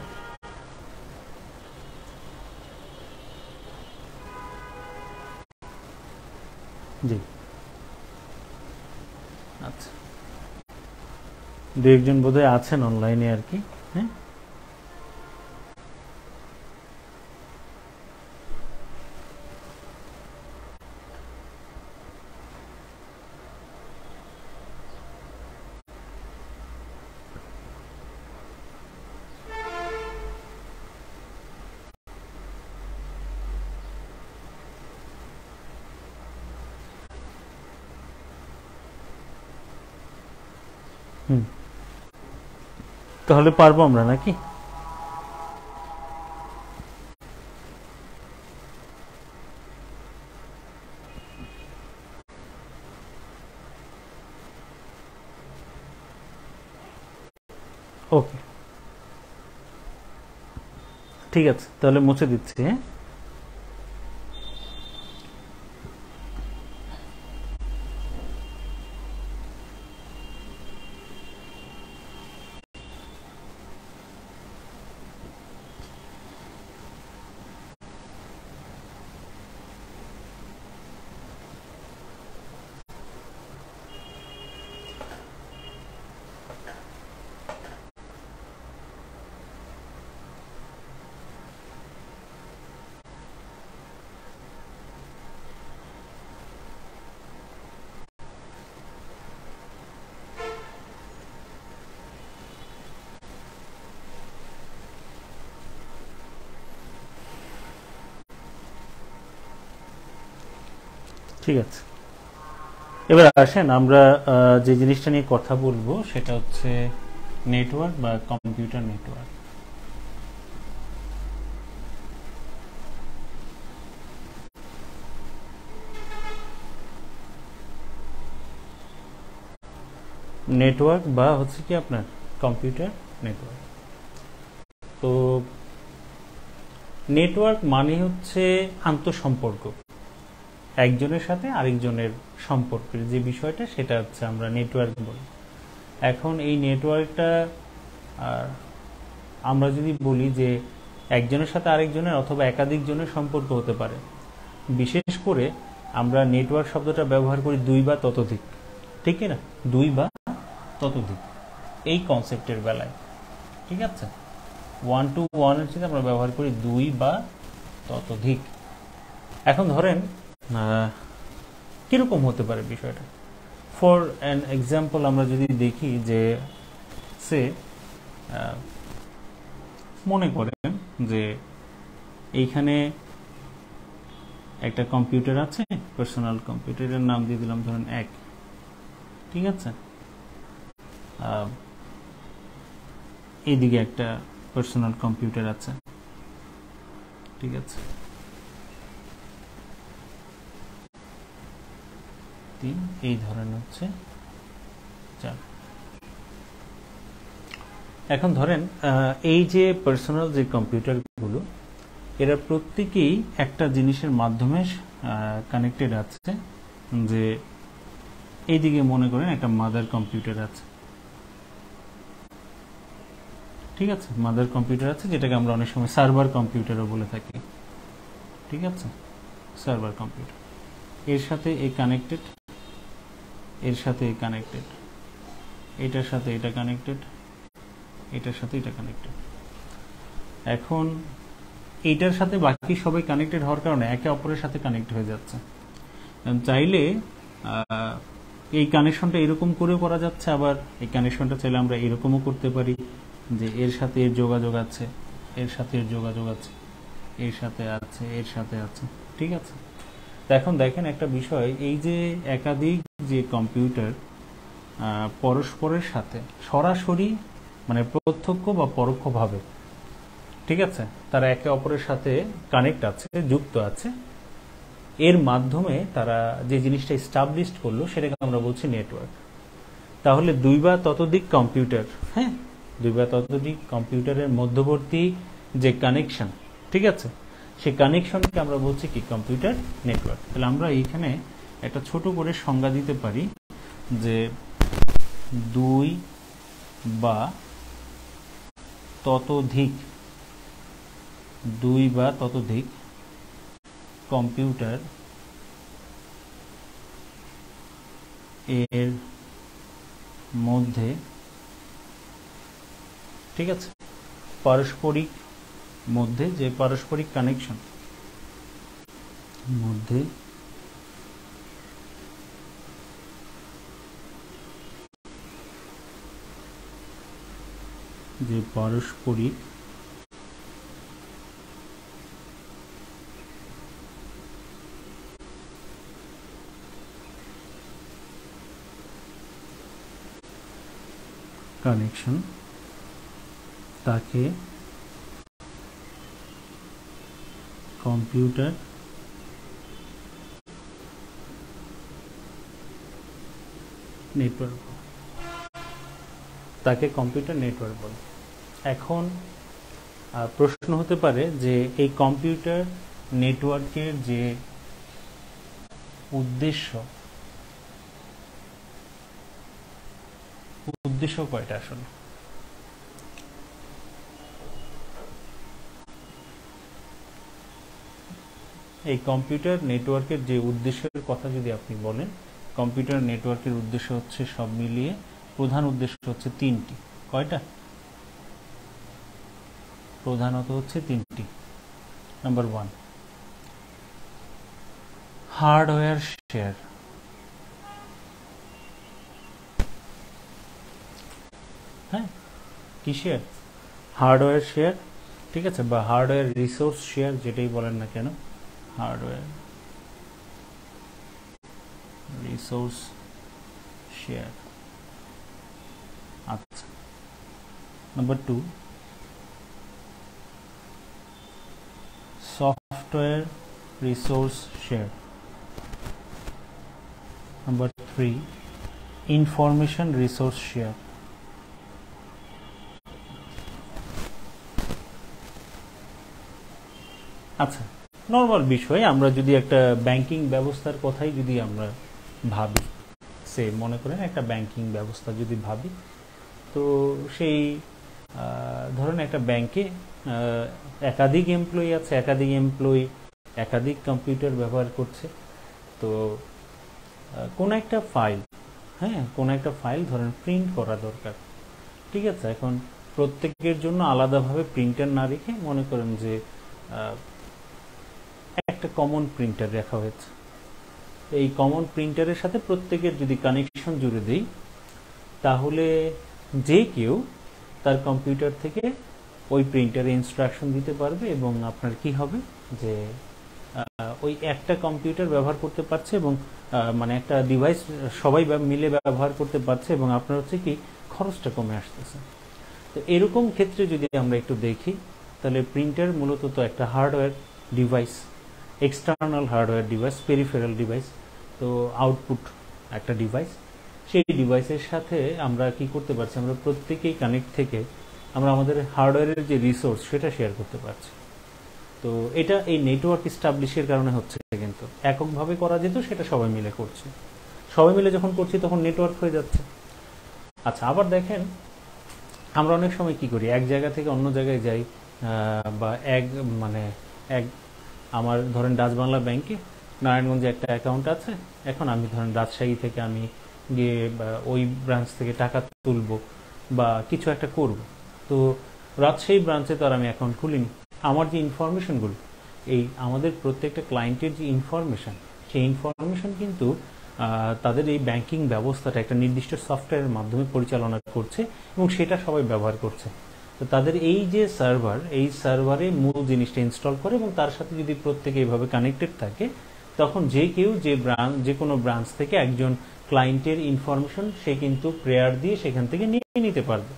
জি, আচ্ছা, দু একজন বোধহয় আছেন অনলাইনে আর কি। হ্যাঁ, হুম, তাহলে পারবো আমরা নাকি? ওকে, ঠিক আছে, তাহলে মুছে দিচ্ছি। হ্যাঁ, ঠিক আছে। এবার আসেন আমরা যে জিনিসটা নিয়ে কথা বলবো সেটা হচ্ছে নেটওয়ার্ক বা কম্পিউটার নেটওয়ার্ক। নেটওয়ার্ক বা হচ্ছে কি আপনার কম্পিউটার নেটওয়ার্ক। তো নেটওয়ার্ক মানে হচ্ছে আন্তঃসম্পর্ক, একজনের সাথে আরেকজনের সম্পর্কের যে বিষয়টা সেটা হচ্ছে আমরা নেটওয়ার্ক বলি। এখন এই নেটওয়ার্কটা আমরা যদি বলি যে একজনের সাথে আরেকজনের অথবা একাধিক জনের সম্পর্ক হতে পারে, বিশেষ করে আমরা নেটওয়ার্ক শব্দটা ব্যবহার করি দুই বা ততোধিক, ঠিক না? দুই বা ততোধিক এই কনসেপ্টের বেলায়, ঠিক আছে? ওয়ান টু ওয়ানের সাথে আমরা ব্যবহার করি দুই বা ততোধিক। এখন ধরেন কিরকম হতে পারে বিষয়টা। ফর অ্যান এক্সাম্পল আমরা যদি দেখি যে সে মনে করেন যে এইখানে একটা কম্পিউটার আছে, পার্সোনাল কম্পিউটারের নাম দিয়ে দিলাম ধরেন 1, ঠিক আছে? এইদিকে একটা পার্সোনাল কম্পিউটার আছে, ঠিক আছে? 3 এই ধরনের হচ্ছে 4। এখন ধরেন এই যে পার্সোনাল যে কম্পিউটারগুলো এরা প্রত্যেকেই একটা জিনিসের মাধ্যমে কানেক্টেড আছে। যে এইদিকে মনে করেন একটা মাদার কম্পিউটার আছে, ঠিক আছে? মাদার কম্পিউটার আছে যেটাকে আমরা অনেক সময় সার্ভার কম্পিউটারও বলে থাকি, ঠিক আছে? সার্ভার কম্পিউটার এর সাথে এই কানেক্টেড, এর সাথে এই কানেক্টেড, এটার সাথে এটা কানেক্টেড, এটার সাথে এটা কানেক্টেড। এখন এইটার সাথে বাকি সবাই কানেক্টেড হওয়ার কারণে একে অপরের সাথে কানেক্ট হয়ে যাচ্ছে। চাইলে এই কানেকশনটা এরকম করেও করা যাচ্ছে, আবার এই কানেকশনটা চাইলে আমরা এরকমও করতে পারি যে এর সাথে এর যোগাযোগ আছে, এর সাথে এর যোগাযোগ আছে, এর সাথে আছে, এর সাথে আছে, ঠিক আছে? এখন দেখেন একটা বিষয়, এই যে একাধিক যে কম্পিউটার পরস্পরের সাথে সরাসরি মানে প্রত্যক্ষ বা পরোক্ষভাবে, ঠিক আছে, তারা একে অপরের সাথে কানেক্ট আছে, যুক্ত আছে, এর মাধ্যমে তারা যে জিনিসটা এস্টাবলিশ করলো সেটাকে আমরা বলছি নেটওয়ার্ক। তাহলে দুই বা ততোধিক কম্পিউটার, হ্যাঁ, দুই বা ততোধিক কম্পিউটারের মধ্যবর্তী যে কানেকশন, ঠিক আছে, সেই কানেকশনকে আমরা বলছি কি কম্পিউটার নেটওয়ার্ক। তাহলে আমরা এইখানে একটা ছোট করে সংজ্ঞা দিতে পারি যে দুই বা ততোধিক কম্পিউটার এর মধ্যে, ঠিক আছে, পারস্পরিক মধ্যে যে পারস্পরিক কানেকশন মধ্যে যে পারস্পরিক কানেকশন তাকে কম্পিউটার নেটওয়ার্ক, তাকে কম্পিউটার নেটওয়ার্ক বলে। এখন প্রশ্ন হতে পারে যে এই কম্পিউটার নেটওয়ার্কের যে উদ্দেশ্য কয়টা আসলে? এই কম্পিউটার নেটওয়ার্কের যে উদ্দেশ্যের কথা যদি আপনি বলেন, কম্পিউটার নেটওয়ার্কের উদ্দেশ্য হচ্ছে সব মিলিয়ে প্রধান উদ্দেশ্য হচ্ছে তিনটি। কয়টা? প্রধানত হচ্ছে তিনটি। Number 1, hardware share. হ্যাঁ, কি শেয়ার? হার্ডওয়্যার শেয়ার, ঠিক আছে, বা হার্ডওয়্যার রিসোর্স শেয়ার, যেটাই বলেন না কেন, হার্ডওয়্যার রিসোর্স শেয়ার। আচ্ছা, number 2, software resource share. Number 3, information resource share. আচ্ছা, নর্মাল বিষয়, আমরা যদি একটা ব্যাংকিং ব্যবস্থার কথাই যদি আমরা ভাবি, সে মনে করেন একটা ব্যাংকিং ব্যবস্থা যদি ভাবি, তো সেই ধরেন একটা ব্যাংকে একাধিক এমপ্লয়ি আছে, একাধিক এমপ্লয়ি একাধিক কম্পিউটার ব্যবহার করছে। তো কোন একটা ফাইল, হ্যাঁ, কোন একটা ফাইল ধরেন প্রিন্ট করা দরকার, ঠিক আছে। এখন প্রত্যেকের জন্য আলাদাভাবে প্রিন্টার না রেখে মনে করেন যে একটা কমন প্রিন্টার রাখা হয়েছে। এই কমন প্রিন্টারের সাথে প্রত্যেকের যদি কানেকশন জুড়ে দেই, তাহলে যে কেউ তার কম্পিউটার থেকে ওই প্রিন্টারে ইনস্ট্রাকশন দিতে পারবে এবং আপনার কি হবে যে ওই একটা কম্পিউটার ব্যবহার করতে পারছে এবং মানে একটা ডিভাইস সবাই মিলে ব্যবহার করতে পারছে এবং আপনার হচ্ছে কি খরচটা কমে আসতেছে। তো এরকম ক্ষেত্রে যদি আমরা একটু দেখি, তাহলে প্রিন্টার মূলত তো একটা hardware device, external hardware device, peripheral device, তো আউটপুট একটা ডিভাইস। সেই ডিভাইসের সাথে আমরা কি করতে পারছি, আমরা প্রত্যেকেই কানেক্ট থেকে আমরা আমাদের হার্ডওয়্যারের যে রিসোর্স সেটা শেয়ার করতে পারছি। তো এটা এই নেটওয়ার্ক এস্টাবলিশের কারণে হচ্ছে, কিন্তু এককভাবে করা যেত, সেটা সবাই মিলে করছে। সবাই মিলে যখন করছি তখন নেটওয়ার্ক হয়ে যাচ্ছে। আচ্ছা, আবার দেখেন আমরা অনেক সময় কি করি, এক জায়গা থেকে অন্য জায়গায় যাই, বা আমার ধরেন ডাচ বাংলা ব্যাংকে নারায়ণগঞ্জে একটা অ্যাকাউন্ট আছে। এখন আমি ধরেন রাজশাহী থেকে আমি গিয়ে ওই ব্রাঞ্চ থেকে টাকা তুলবো বা কিছু একটা করব, তো রাজশাহী ব্রাঞ্চে তো আর আমি অ্যাকাউন্ট খুলিনি। আমার যে ইনফরমেশনগুলো, এই আমাদের প্রত্যেকটা ক্লায়েন্টের যে ইনফরমেশন, সেই ইনফরমেশন কিন্তু তাদের এই ব্যাংকিং ব্যবস্থাটা একটা নির্দিষ্ট সফটওয়্যারের মাধ্যমে পরিচালনা করছে এবং সেটা সবাই ব্যবহার করছে। তো তাদের এই যে সার্ভার, এই সার্ভারে মূল জিনিসটা ইনস্টল করে এবং তার সাথে যদি প্রত্যেকে এইভাবে কানেক্টেড থাকে, তখন যে কেউ যে কোনো ব্রাঞ্চ থেকে একজন ক্লায়েন্টের ইনফরমেশন সে কিন্তু প্রেয়ার দিয়ে সেখান থেকে নিয়ে নিতে পারবে।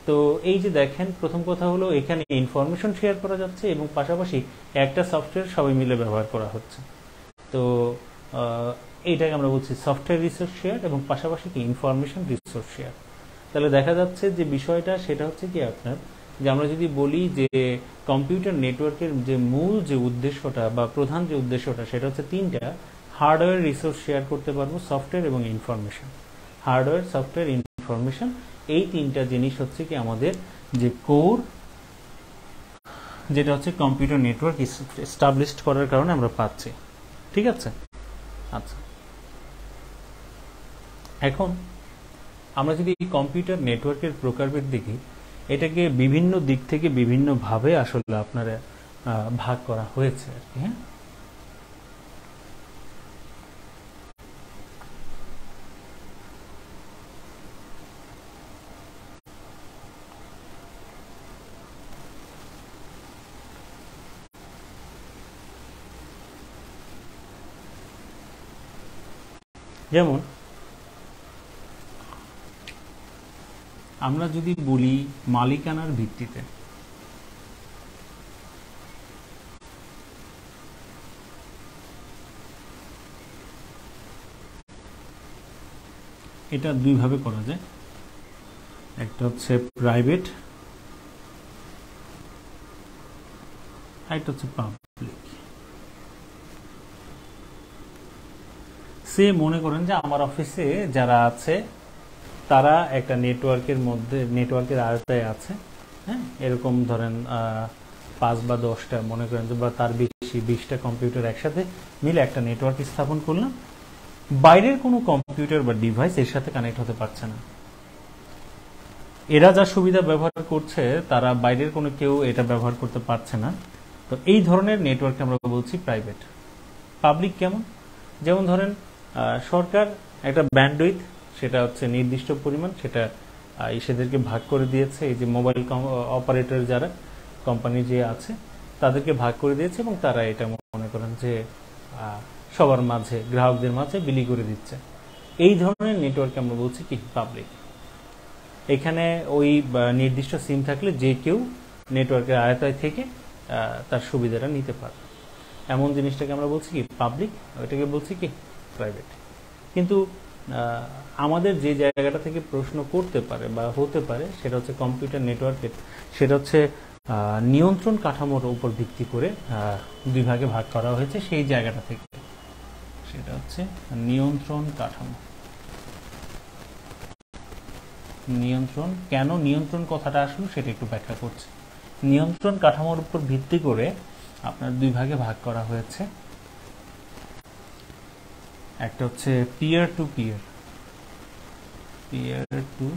তো এই যে দেখেন, প্রথম কথা হলো এখানে ইনফরমেশন শেয়ার করা যাচ্ছে এবং পাশাপাশি একটা সফটওয়্যার সবাই মিলে ব্যবহার করা হচ্ছে। তো এইটাকে আমরা বলছি সফটওয়্যার রিসোর্স শেয়ার এবং পাশাপাশি কি ইনফরমেশন রিসোর্স শেয়ার। তাহলে দেখা যাচ্ছে যে বিষয়টা সেটা হচ্ছে কি আপনার, যে আমরা যদি বলি যে কম্পিউটার নেটওয়ার্কের যে মূল যে উদ্দেশ্যটা বা প্রধান যে উদ্দেশ্যটা সেটা হচ্ছে তিনটা: হার্ডওয়্যার রিসোর্স শেয়ার করতে পারবো, সফটওয়্যার এবং ইনফরমেশন। হার্ডওয়্যার, সফটওয়্যার, ইনফরমেশন, এই তিনটা জিনিস হচ্ছে কি আমাদের যে কোর, যেটা হচ্ছে কম্পিউটার নেটওয়ার্ক এস্টাবলিশড করার কারণে আমরা পাচ্ছি। ঠিক আছে? আচ্ছা, এখন আমরা যদি কম্পিউটার নেটওয়ার্কের প্রকারভেদ দেখি, এটাকে বিভিন্ন দিক থেকে বিভিন্নভাবে আসলে আপনারা ভাগ করা হয়েছে আর কি। হ্যাঁ, যেমন আমরা যদি বলি মালিকানার ভিত্তিতে, এটা দুইভাবে করা যায়। একটা হচ্ছে প্রাইভেট, একটা হচ্ছে পাবলিক। সে মনে করেন যে আমার অফিসে যারা আছে তারা একটা নেটওয়ার্কের মধ্যে, নেটওয়ার্কের আওতায় আছে। হ্যাঁ, এরকম ধরেন 5 বা 10টা মনে করেন যে, বা তার বেশি 20টা কম্পিউটার একসাথে মিলে একটা নেটওয়ার্ক স্থাপন করলাম। বাইরের কোনো কম্পিউটার বা ডিভাইস এর সাথে কানেক্ট হতে পারছে না। এরা যা সুবিধা ব্যবহার করছে তারা বাইরের কোনো কেউ এটা ব্যবহার করতে পারছে না। তো এই ধরনের নেটওয়ার্ককে আমরা বলছি প্রাইভেট। পাবলিক কেমন? যেমন ধরেন সরকার একটা ব্যান্ডউইথ, সেটা হচ্ছে নির্দিষ্ট পরিমাণ, সেটা সেদেরকে ভাগ করে দিয়েছে। এই যে মোবাইল অপারেটর যারা কোম্পানি যে আছে তাদেরকে ভাগ করে দিয়েছে এবং তারা এটা মনে করেন যে সবার মাঝে, গ্রাহকদের মাঝে বিলি করে দিচ্ছে। এই ধরনের নেটওয়ার্ক আমরা বলছি কি পাবলিক। এখানে ওই নির্দিষ্ট সিম থাকলে যে কেউ নেটওয়ার্কের আয়তায় থেকে তার সুবিধাটা নিতে পারে, এমন জিনিসটাকে আমরা বলছি কি পাবলিক, ওইটাকে বলছি কি প্রাইভেট। কিন্তু আমাদের যে জায়গাটা থেকে প্রশ্ন করতে পারে বা হতে পারে সেটা হচ্ছে কম্পিউটার নেটওয়ার্কের, সেটা হচ্ছে নিয়ন্ত্রণ কাঠামোর উপর ভিত্তি করে দুই ভাগে ভাগ করা হয়েছে। সেই জায়গাটা থেকে সেটা হচ্ছে নিয়ন্ত্রণ কাঠামো। নিয়ন্ত্রণ, কেন নিয়ন্ত্রণ কথাটা আসলো সেটা একটু ব্যাখ্যা করছে। নিয়ন্ত্রণ কাঠামোর উপর ভিত্তি করে আপনার দুই ভাগে ভাগ করা হয়েছে। একটা হচ্ছে peer to peer, peer to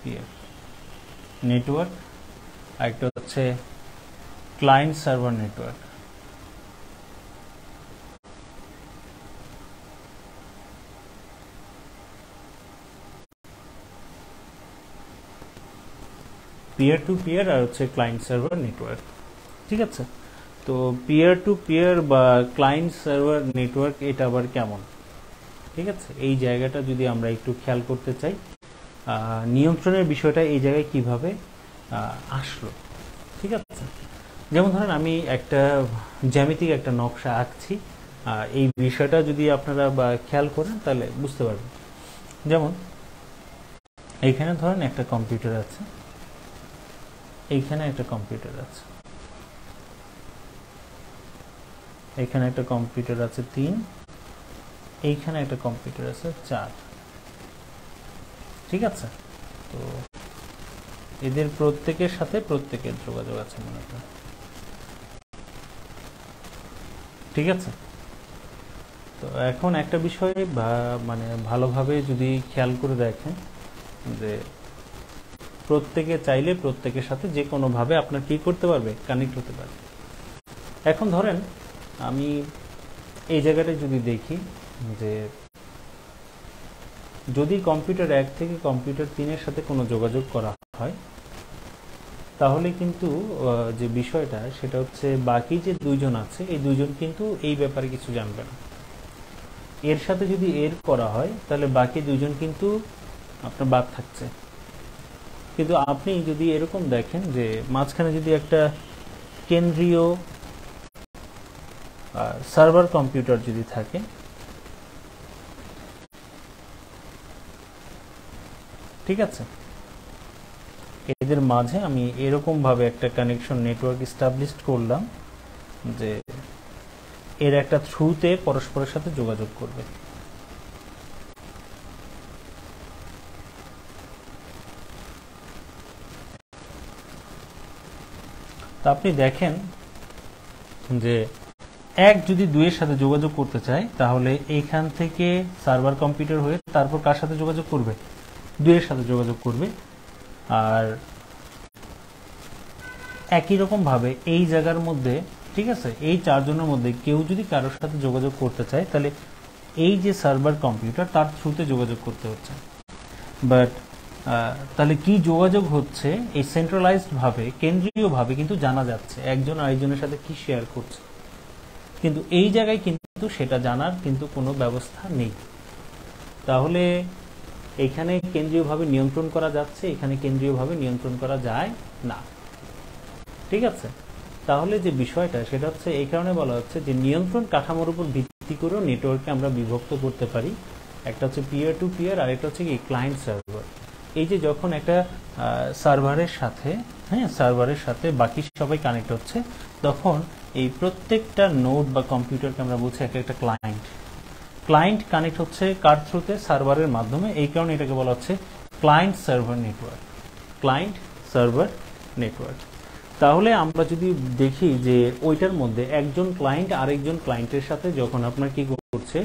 peer network, আর একটা হচ্ছে client server network. Peer to peer আর হচ্ছে ক্লায়েন্ট সার্ভার নেটওয়ার্ক। ঠিক আছে? তো পিয়ার টু পিয়ার বা ক্লায়েন্ট সার্ভার নেটওয়ার্ক এটা আবার কেমন? ঠিক আছে, এই জায়গাটা যদি আমরা একটু খেয়াল করতে চাই, নিয়ন্ত্রণের বিষয়টা এই জায়গায় কিভাবে আসলো। ঠিক আছে, যেমন ধরেন আমি একটা জ্যামিতিক একটা নকশা আঁকছি, এই বিষয়টা যদি আপনারা বা খেয়াল করেন তাহলে বুঝতে পারবেন। যেমন এইখানে ধরেন একটা কম্পিউটার আছে, এইখানে একটা কম্পিউটার আছে, এখানে একটা কম্পিউটার আছে 3, এইখানে একটা কম্পিউটার আছে 4। ঠিক আছে, তো এদের প্রত্যেকের সাথে প্রত্যেকের যোগাযোগ আছে মনে করেন। ঠিক আছে, তো এখন একটা বিষয় মানে ভালোভাবে যদি খেয়াল করে দেখেন যে প্রত্যেকে চাইলে প্রত্যেকের সাথে যে কোনোভাবে আপনার কি করতে পারবে, কানেক্ট হতে পারবে। এখন ধরেন আমি এই জায়গাটা যদি দেখি যে যদি কম্পিউটার 1 থেকে কম্পিউটার 3-এর সাথে কোনো যোগাযোগ করা হয়, তাহলে কিন্তু যে বিষয়টা সেটা হচ্ছে বাকি যে দুইজন আছে এই দুইজন কিন্তু এই ব্যাপারে কিছু জানবে না। এর সাথে যদি এর করা হয় তাহলে বাকি দুইজন কিন্তু আপনার বাদ থাকছে। কিন্তু আপনি যদি এরকম দেখেন যে মাঝখানে যদি একটা কেন্দ্রীয় সার্ভার কম্পিউটার যদি থাকে, ঠিক আছে, এদের মাঝে আমি এরকম ভাবে একটা কানেকশন নেটওয়ার্ক এস্টাবলিশ করলাম যে এর একটা থ্রুতে পরস্পরের সাথে যোগাযোগ করবে। তা আপনি দেখেন যে এক যদি দুইয়ের সাথে যোগাযোগ করতে চায় তাহলে এইখান থেকে সার্ভার কম্পিউটার হয়ে তারপর কার সাথে যোগাযোগ করবে? দুইয়ের সাথে যোগাযোগ করবে। আর একই রকম ভাবে এই জায়গার মধ্যে, ঠিক আছে, এই চারজনের মধ্যে কেউ যদি কারোর সাথে যোগাযোগ করতে চায় তাহলে এই যে সার্ভার কম্পিউটার তার থ্রুতে যোগাযোগ করতে হচ্ছে। বাট তাহলে কি যোগাযোগ হচ্ছে এই সেন্ট্রালাইজড ভাবে, কেন্দ্রীয় ভাবে কিন্তু জানা যাচ্ছে একজন আরেকজনের সাথে কি শেয়ার করছে, কিন্তু এই জায়গায় কিন্তু সেটা জানার কিন্তু কোনো ব্যবস্থা নেই। তাহলে এখানে কেন্দ্রীয়ভাবে নিয়ন্ত্রণ করা যাচ্ছে, এখানে কেন্দ্রীয়ভাবে নিয়ন্ত্রণ করা যায় না, ঠিক আছে। তাহলে যে বিষয়টা সেটা হচ্ছে এই কারণে বলা হচ্ছে যে নিয়ন্ত্রণ কাঠামোর উপর ভিত্তি করেও নেটওয়ার্ককে আমরা বিভক্ত করতে পারি। একটা হচ্ছে পিয়ার টু পিয়ার, আর একটা হচ্ছে কি ক্লায়েন্ট সার্ভার। এই যে যখন একটা সার্ভারের সাথে বাকি সবাই কানেক্ট হচ্ছে, তখন এই প্রত্যেকটা নোড বা কম্পিউটারকে আমরা বলছি একটা ক্লায়েন্ট কানেক্ট হচ্ছে কার থ্রুতে? সার্ভারের মাধ্যমে। এই কারণে এটাকে বলা হচ্ছে ক্লায়েন্ট সার্ভার নেটওয়ার্ক। তাহলে আমরা যদি দেখি যে ওইটার মধ্যে একজন ক্লায়েন্ট আরেকজন ক্লায়েন্টের সাথে যখন আপনার কি করছে,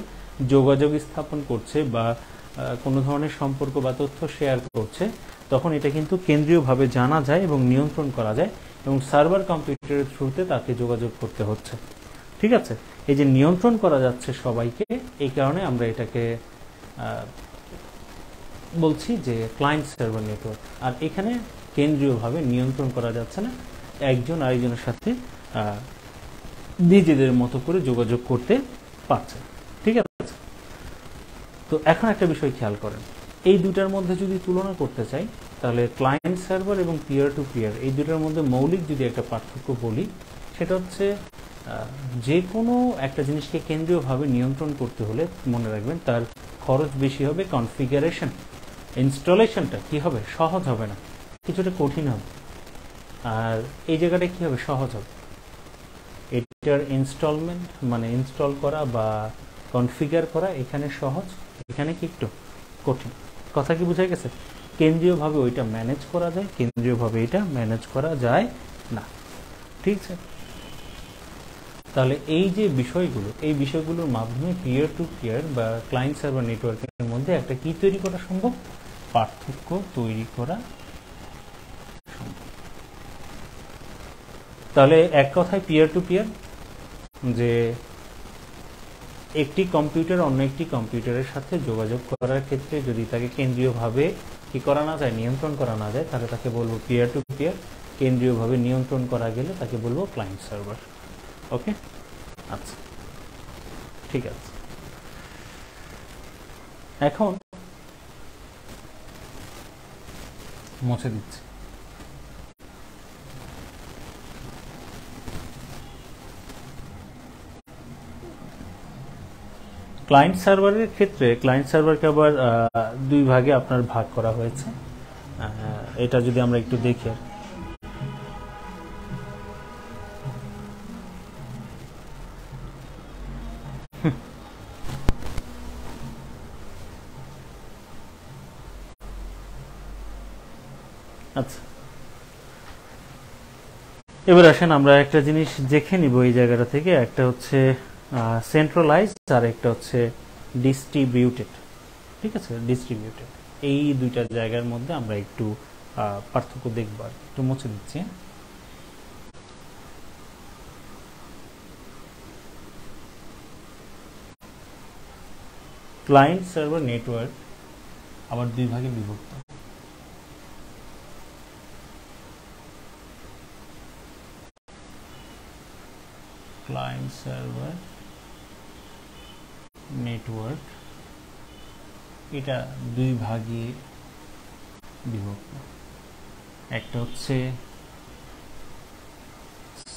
যোগাযোগ স্থাপন করছে বা কোনো ধরনের সম্পর্ক বা তথ্য শেয়ার করছে, তখন এটা কিন্তু কেন্দ্রীয়ভাবে জানা যায় এবং নিয়ন্ত্রণ করা যায়, এবং সার্ভার কম্পিউটারের থ্রুতে তাকে যোগাযোগ করতে হচ্ছে, ঠিক আছে। এই যে নিয়ন্ত্রণ করা যাচ্ছে সবাইকে, এই কারণে আমরা এটাকে বলছি যে ক্লায়েন্ট সার্ভার নেটওয়ার্ক। আর এখানে কেন্দ্রীয়ভাবে নিয়ন্ত্রণ করা যাচ্ছে না, একজন আরেকজনের সাথে নিজেদের মতো করে যোগাযোগ করতে পারছে, ঠিক আছে। তো এখন একটা বিষয় খেয়াল করেন, এই দুটার মধ্যে যদি তুলনা করতে চাই তাহলে ক্লায়েন্ট সার্ভার এবং পিয়ার টু পিয়ার, এই দুটার মধ্যে মৌলিক যদি একটা পার্থক্য বলি, সেটা হচ্ছে যে কোনো একটা জিনিসকে কেন্দ্রীয়ভাবে নিয়ন্ত্রণ করতে হলে মনে রাখবেন তার খরচ বেশি হবে, কনফিগারেশন ইনস্টলেশনটা কি হবে? সহজ হবে না, কিছুটা কঠিন হবে। আর এই জায়গাটা কি হবে? সহজ হবে। এটার ইনস্টলমেন্ট মানে ইনস্টল করা বা কনফিগার করা এখানে সহজ, এখানে কি একটু কঠিন। কথা কি বোঝা গেছে? কেন্দ্রীয়ভাবে ওইটা ম্যানেজ করা যায়, কেন্দ্রীয়ভাবে এটা ম্যানেজ করা যায় না, ঠিক আছে। তাহলে এই যে বিষয়গুলো, এই বিষয়গুলোর মাধ্যমে পিয়ার টু পিয়ার বা ক্লায়েন্ট সার্ভার নেটওয়ার্কের মধ্যে একটা কি তৈরি করা সম্ভব? পার্থক্য তৈরি করা সম্ভব। তাহলে এক কথায় পিয়ার টু পিয়ার, যে একটি কম্পিউটার অন্য একটি কম্পিউটারের সাথে যোগাযোগ করার ক্ষেত্রে যদি তাকে কেন্দ্রীয়ভাবে কি করা না যায়, নিয়ন্ত্রণ করা না যায়, তাহলে তাকে বলবো পিয়ার টু পিয়ার। কেন্দ্রীয়ভাবে নিয়ন্ত্রণ করা গেলে তাকে বলবো ক্লায়েন্ট সার্ভার। ওকে, আচ্ছা, ঠিক আছে। এখন মুছে দিচ্ছি। ক্লায়েন্ট সার্ভারের ক্ষেত্রে ক্লায়েন্ট সার্ভারকে আবার দুই ভাগে আপনার ভাগ করা হয়েছে। এটা যদি আমরা একটু দেখি, আচ্ছা, এবার আসেন আমরা একটা জিনিস দেখে নিব এই জায়গাটা থেকে। একটা হচ্ছে সেন্ট্রালাইজড আর একটা হচ্ছে ডিস্ট্রিবিউটেড, ঠিক আছে। ডিস্ট্রিবিউটেড, এই দুইটা জায়গার মধ্যে আমরা একটু পার্থক্য দেখব। একটু মুছে দিচ্ছি। ক্লায়েন্ট সার্ভার নেটওয়ার্ক আবার দুই ভাগে বিভক্ত। ক্লায়েন্ট সার্ভার নেটওয়ার্ক এটা দুই ভাগে বিভক্ত। একটা হচ্ছে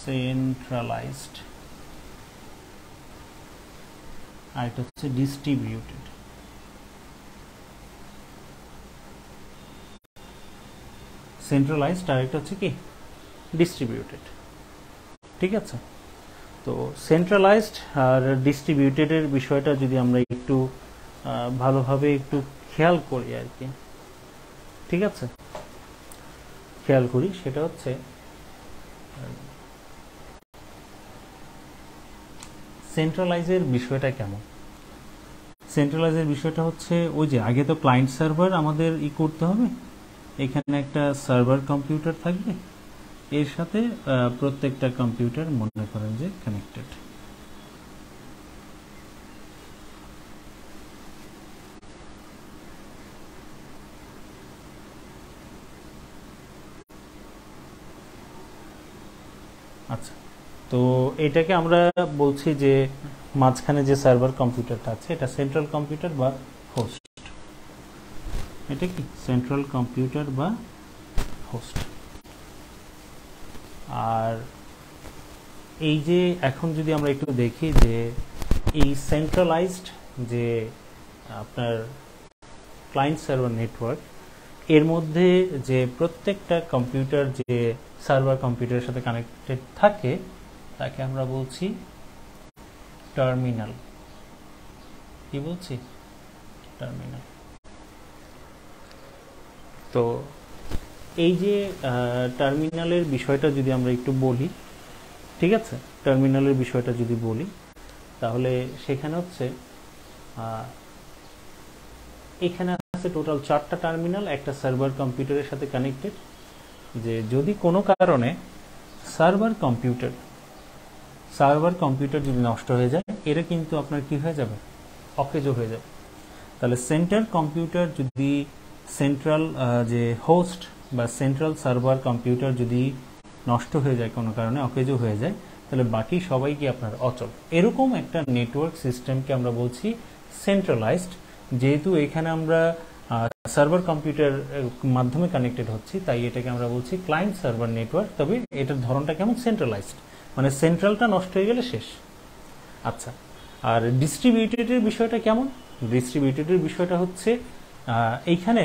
সেন্ট্রালাইজড, আর একটা হচ্ছে ডিস্ট্রিবিউটেড। সেন্ট্রালাইজড আর একটা হচ্ছে কি ডিস্ট্রিবিউটেড। ঠিক আছে, তো সেন্ট্রালাইজড আর ডিস্ট্রিবিউটেডের বিষয়টা যদি আমরা একটু ভালোভাবে একটু খেয়াল করি আর কি, ঠিক আছে, খেয়াল করি, সেটা হচ্ছে সেন্ট্রালাইজের বিষয়টা কেমন। সেন্ট্রালাইজের বিষয়টা হচ্ছে ওই যে আগে তো ক্লায়েন্ট সার্ভার আমাদের করতে হবে, এখানে একটা সার্ভার কম্পিউটার থাকবে, এর সাথে প্রত্যেকটা কম্পিউটার মনে করেন যে কানেক্টেড। আচ্ছা, তো এটাকে আমরা বলছি যে মাঝখানে যে সার্ভার কম্পিউটারটা আছে এটা সেন্ট্রাল কম্পিউটার বা হোস্ট। এটা কি সেন্ট্রাল কম্পিউটার বা হোস্ট। আর এই যে এখন যদি আমরা একটু দেখি যে এই সেন্ট্রালাইজড যে আপনার ক্লায়েন্ট সার্ভার নেটওয়ার্ক, এর মধ্যে যে প্রত্যেকটা কম্পিউটার যে সার্ভার কম্পিউটারের সাথে কানেক্টেড থাকে তাকে আমরা বলছি টার্মিনাল। কি বলছি? টার্মিনাল। তো এই যে টার্মিনালের বিষয়টা যদি আমরা একটু বলি, ঠিক আছে, টার্মিনালের বিষয়টা যদি বলি তাহলে সেখানে হচ্ছে এখানে আছে টোটাল 4টা টার্মিনাল একটা সার্ভার কম্পিউটারের সাথে কানেক্টেড। যে যদি কোনো কারণে সার্ভার কম্পিউটার যদি নষ্ট হয়ে যায়, এরা কিন্তু আপনার কি হয়ে যাবে, অকেজ হয়ে যাবে। তাহলে সেন্ট্রাল কম্পিউটার যদি সেন্ট্রাল যে হোস্ট বা সেন্ট্রাল সার্ভার কম্পিউটার যদি নষ্ট হয়ে যায় কোনো কারণে, অকেজও হয়ে যায়, তাহলে বাকি সবাই কি আপনার অচল। এরকম একটা নেটওয়ার্ক সিস্টেমকে আমরা বলছি সেন্ট্রালাইজড। যেহেতু এখানে আমরা সার্ভার কম্পিউটার মাধ্যমে কানেক্টেড হচ্ছি, তাই এটাকে আমরা বলছি ক্লায়েন্ট সার্ভার নেটওয়ার্ক। তবে এটার ধরনটা কেমন, সেন্ট্রালাইজড, মানে সেন্ট্রালটা নষ্ট হয়ে গেলে শেষ। আচ্ছা, আর ডিস্ট্রিবিউটেডের বিষয়টা কেমন? ডিস্ট্রিবিউটেডের বিষয়টা হচ্ছে এইখানে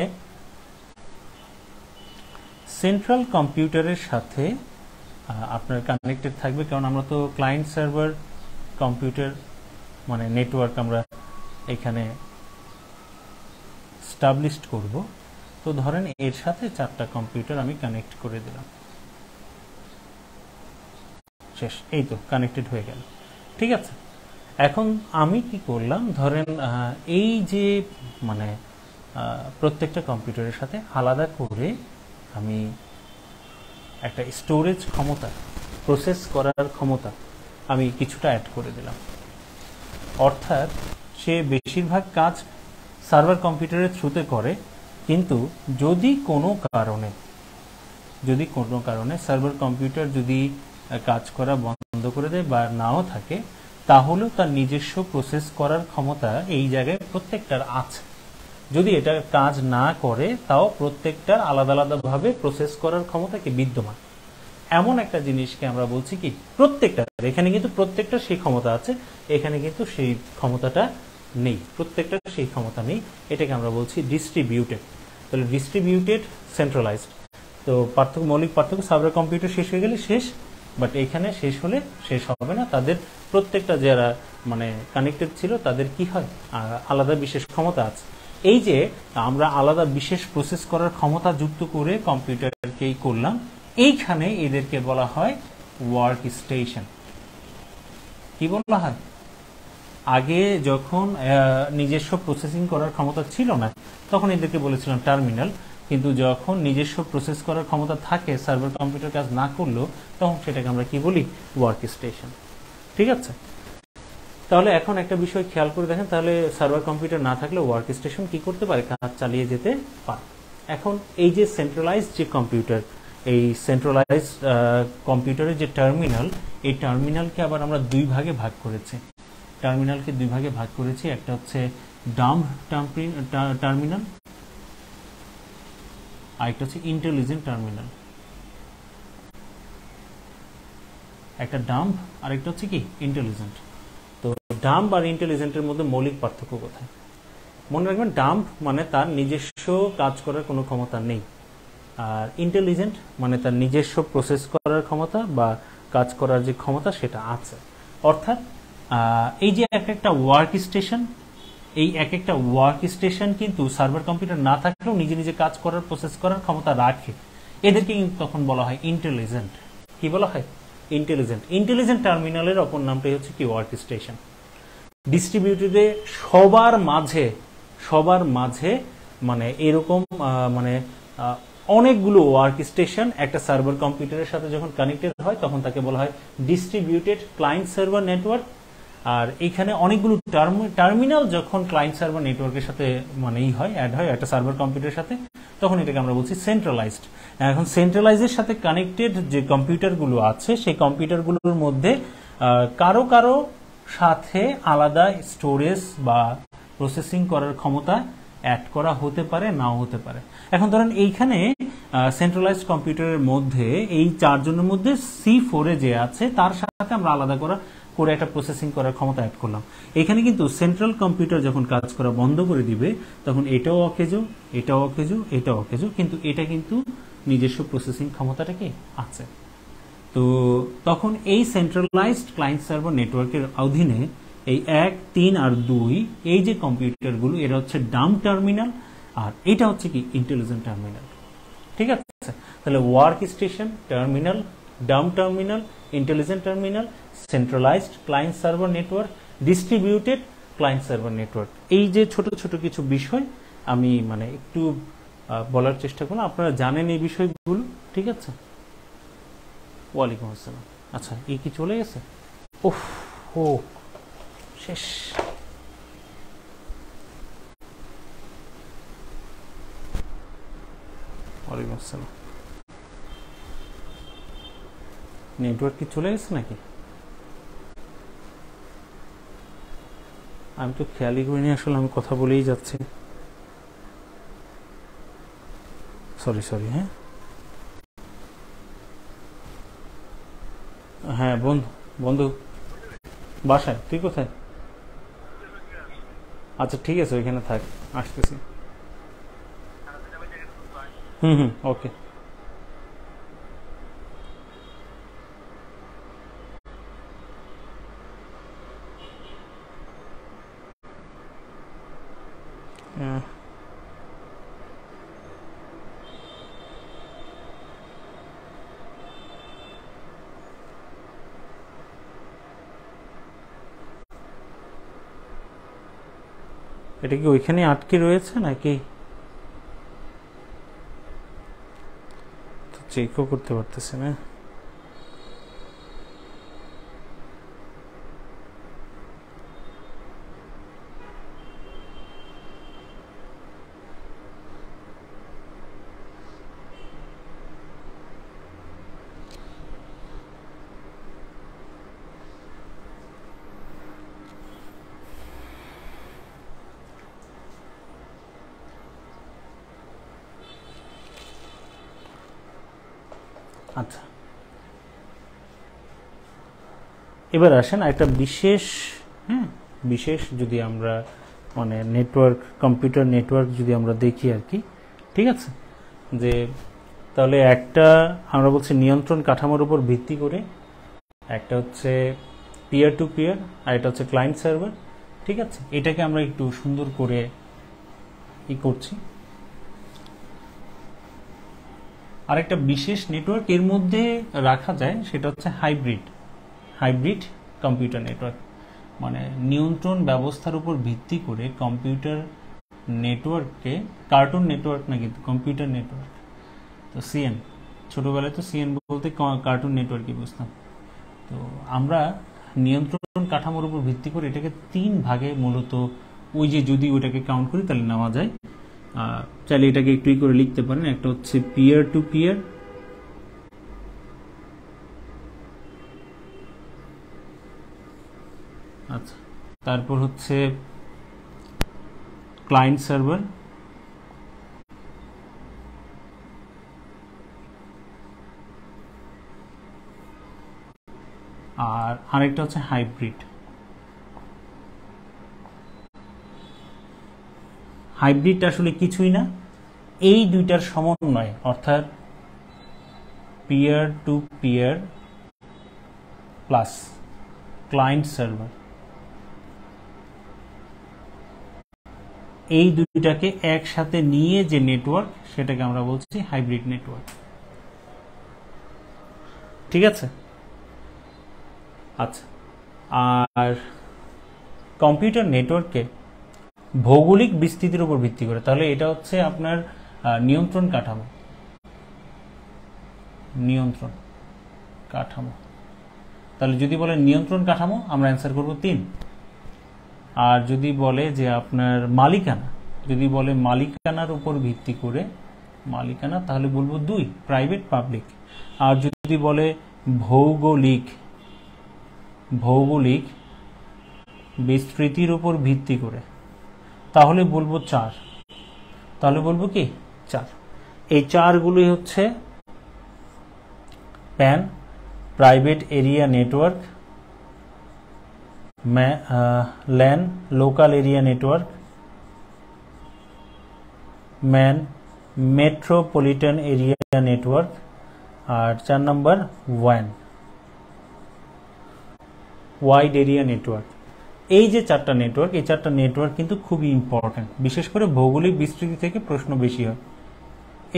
সেন্ট্রাল কম্পিউটারের সাথে আপনার কানেক্টেড থাকবে, কারণ আমরা তো ক্লায়েন্ট সার্ভার কম্পিউটার মানে নেটওয়ার্ক আমরা এখানে স্টাবলিশড করব। তো ধরেন এর সাথে 4টা কম্পিউটার আমি কানেক্ট করে দিলাম, শেষ, এই তো কানেক্টেড হয়ে গেল। ঠিক আছে, এখন আমি কি করলাম, ধরেন এই যে মানে প্রত্যেকটা কম্পিউটারের সাথে আলাদা করে আমি একটা স্টোরেজ ক্ষমতা, প্রসেস করার ক্ষমতা আমি কিছুটা অ্যাড করে দিলাম। অর্থাৎ সে বেশিরভাগ কাজ সার্ভার কম্পিউটারের থ্রুতে করে, কিন্তু যদি কোনো কারণে সার্ভার কম্পিউটার যদি কাজ করা বন্ধ করে দেয় বা নাও থাকে, তাহলেও তার নিজস্ব প্রসেস করার ক্ষমতা এই জায়গায় প্রত্যেকটার আছে। যদি এটা কাজ না করে তাও প্রত্যেকটার আলাদা আলাদাভাবে প্রসেস করার ক্ষমতা কি বিদ্যমান। এমন একটা জিনিসকে আমরা বলছি কি প্রত্যেকটার, এখানে কিন্তু প্রত্যেকটার সেই ক্ষমতা আছে, এখানে কিন্তু সেই ক্ষমতাটা নেই, প্রত্যেকটার সেই ক্ষমতা নেই। এটাকে আমরা বলছি ডিস্ট্রিবিউটেড। তাহলে ডিস্ট্রিবিউটেড, সেন্ট্রালাইজড। তো মৌলিক পার্থক্য, সার্ভার কম্পিউটার শেষ হয়ে গেলে শেষ, বাট এখানে শেষ হলে শেষ হবে না। তাদের প্রত্যেকটা যারা মানে কানেক্টেড ছিল তাদের কি হয়, আলাদা বিশেষ ক্ষমতা আছে। এই যে আমরা আলাদা বিশেষ প্রসেস করার ক্ষমতা যুক্ত করে কম্পিউটারকেই করলাম, এইখানে এদেরকে বলা হয় ওয়ার্ক স্টেশন। কি বলা হয়? আগে যখন নিজস্ব প্রসেসিং করার ক্ষমতা ছিল না তখন এদেরকে বলেছিলাম টার্মিনাল, কিন্তু যখন নিজস্ব প্রসেস করার ক্ষমতা থাকে, সার্ভার কম্পিউটার কাজ না করলেও, তখন সেটাকে আমরা কি বলি, ওয়ার্ক স্টেশন। ঠিক আছে, তাহলে এখন একটা বিষয় খেয়াল করে দেখেন, তাহলে সার্ভার কম্পিউটার না থাকলে ওয়ার্ক স্টেশন কি করতে পারে, কাজ চালিয়ে যেতে পারে। এখন এই যে সেন্ট্রালাইজড যে কম্পিউটার, এই সেন্ট্রালাইজড কম্পিউটারের যে টার্মিনাল, এই টার্মিনালকে আবার আমরা দুই ভাগে ভাগ করেছি। একটা হচ্ছে ডাম্প টার্মিনাল, আরেকটা হচ্ছে ইন্টেলিজেন্ট টার্মিনাল। একটা ডাম্প আর একটা হচ্ছে কি ইন্টেলিজেন্ট। তো ডাম্প আর ইন্টেলিজেন্টের মধ্যে মৌলিক পার্থক্য কোথায়? মনে রাখবেন, ডাম্প মানে তার নিজস্ব কাজ করার কোনো ক্ষমতা নেই, আর ইন্টেলিজেন্ট মানে তার নিজস্ব প্রসেস করার ক্ষমতা বা কাজ করার যে ক্ষমতা সেটা আছে। অর্থাৎ এই যে একটা ওয়ার্ক স্টেশন, এই একটা ওয়ার্ক স্টেশন কিন্তু সার্ভার কম্পিউটার না থাকলেও নিজে নিজে কাজ করার প্রসেস করার ক্ষমতা রাখে, এদেরকে কিন্তু তখন বলা হয় ইন্টেলিজেন্ট। কি বলা হয়? ইন্টেলিজেন্ট। ইন্টেলিজেন্ট টার্মিনালের অপর নামটাই হচ্ছে কি ওয়ার্ক স্টেশন। ডিস্ট্রিবিউটেডে সবার মাঝে মানে এরকম মানে অনেকগুলো ওয়ার্ক স্টেশন একটা সার্ভার কম্পিউটারের সাথে যখন কানেক্টেড হয় তখন তাকে বলা হয় ডিস্ট্রিবিউটেড ক্লায়েন্ট সার্ভার নেটওয়ার্ক। আর এখানে অনেকগুলো টার্মিনাল যখন ক্লায়েন্ট সার্ভার নেটওয়ার্কের সাথে মানে অ্যাড হয় একটা সার্ভার কম্পিউটারের সাথে, তখন এটাকে আমরা বলছি সেন্ট্রালাইজড। এখন সেন্ট্রালাইজের সাথে কানেক্টেড যে কম্পিউটারগুলো আছে সেই কম্পিউটারগুলোর মধ্যে কারো সাথে আলাদা স্টোরেজ বা প্রসেসিং করার ক্ষমতা অ্যাড করা হতে পারে, নাও হতে পারে। এখন ধরেন এইখানে সেন্ট্রালাইজড কম্পিউটারের মধ্যে এই চারজনের মধ্যে C4 যে আছে তার সাথে আমরা আলাদা করে একটা প্রসেসিং করার ক্ষমতা অ্যাড করলাম। এখানে কিন্তু সেন্ট্রাল কম্পিউটার যখন কাজ করা বন্ধ করে দিবে তখন এটাও অকেজো, এটাও অকেজো, এটাও অকেজো, কিন্তু এটা কিন্তু নিজস্ব প্রসেসিং ক্ষমতাটা কি আছে। তো তখন এই সেন্ট্রালাইজড ক্লায়েন্ট সার্ভার নেটওয়ার্কের অধীনে এই 1, 3 আর 2 এই যে কম্পিউটারগুলো এরা হচ্ছে ডাম্প টার্মিনাল, আর এটা হচ্ছে কি ইন্টেলিজেন্ট টার্মিনাল। ঠিক আছে? তাহলে work station, terminal, dump terminal, intelligent terminal, centralised client server network, distributed client server network. এই যে ছোট ছোট কিছু বিষয় আমি মানে একটু বলার চেষ্টা করলাম, আপনারা জানেন এই বিষয়গুলো। ঠিক আছে? ওয়ালাইকুম আসসালাম। আচ্ছা, এই কি চলে গেছে? ওহ ও শেষ। ওয়ালাইকুম আসসালাম। নেটওয়ার্ক কি চলে গেছে নাকি? আমি তো খেয়ালই করিনি, আসলে আমি কথা বলেই যাচ্ছি। সরি। হ্যাঁ বন্ধু বাসায়। তুই কোথায়? আচ্ছা ঠিক আছে, ওইখানে থাক, আসতেছি। ওকে। এটা কি ওইখানে আটকে রয়েছে নাকি? চেকও করতে পারতেছে না। আচ্ছা, এবার আসেন একটা বিশেষ যদি আমরা মানে নেটওয়ার্ক, কম্পিউটার নেটওয়ার্ক যদি আমরা দেখি আর কি। ঠিক আছে? যে তাহলে একটা আমরা বলছি নিয়ন্ত্রণ কাঠামোর উপর ভিত্তি করে, একটা হচ্ছে পিয়ার টু পিয়ার, আর এটা হচ্ছে ক্লায়েন্ট সার্ভার। ঠিক আছে? এটাকে আমরা একটু সুন্দর করে করছি। আর একটা বিশেষ নেটওয়ার্ক এর মধ্যে রাখা যায়, সেটা হচ্ছে হাইব্রিড কম্পিউটার নেটওয়ার্ক। মানে নিয়ন্ত্রণ ব্যবস্থার উপর ভিত্তি করে কম্পিউটার নেটওয়ার্ককে, কার্টুন নেটওয়ার্ক না কিন্তু কম্পিউটার নেটওয়ার্ক। তো সিএন, ছোটবেলায় তো সিএন বলতে কার্টুন নেটওয়ার্কই বুঝতাম। তো আমরা নিয়ন্ত্রণ কাঠামোর উপর ভিত্তি করে এটাকে 3 ভাগে মূলত, ওই যে যদি ওইটাকে কাউন্ট করি তাহলে নেওয়া যায়। চাইলে এটাকে একটু করে লিখতে পারেন। একটা হচ্ছে পিয়ার টু পিয়ার, আচ্ছা, তারপর হচ্ছে ক্লায়েন্ট সার্ভার, আর আরেকটা হচ্ছে হাইব্রিড। হাইব্রিড আসলে কিছুই না, এই দুইটার সমন্বয়, অর্থাৎ peer to peer plus client server, এই দুইটাকে একসাথে নিয়ে যে নেটওয়ার্ক, সেটাকে আমরা বলছি হাইব্রিড নেটওয়ার্ক। ঠিক আছে? আচ্ছা, আর কম্পিউটার নেটওয়ার্কে ভৌগোলিক বিস্তৃতির উপর ভিত্তি করে, তাহলে এটা হচ্ছে আপনার নিয়ন্ত্রণ কাঠামো। নিয়ন্ত্রণ কাঠামো, তাহলে যদি বলে নিয়ন্ত্রণ কাঠামো, আমরা অ্যান্সার করব 3। আর যদি বলে যে আপনার মালিকানা, যদি বলে মালিকানার উপর ভিত্তি করে মালিকানা, তাহলে বলবো 2, প্রাইভেট পাবলিক। আর যদি বলে ভৌগোলিক, ভৌগোলিক বিস্তৃতির উপর ভিত্তি করে, তাহলে বলবো 4। তাহলে বলবো কি 4। এই 4গুলোই হচ্ছে PAN, private area network, LAN local area network, MAN metropolitan area network, আর 4 নম্বর ওয়ান ওয়াইড এরিয়া নেটওয়ার্ক। এই যে 4টা নেটওয়ার্ক, এই 4টা নেটওয়ার্ক কিন্তু খুবই ইম্পর্টেন্ট, বিশেষ করে ভৌগোলিক বিস্তৃতি থেকে প্রশ্ন বেশি হয়।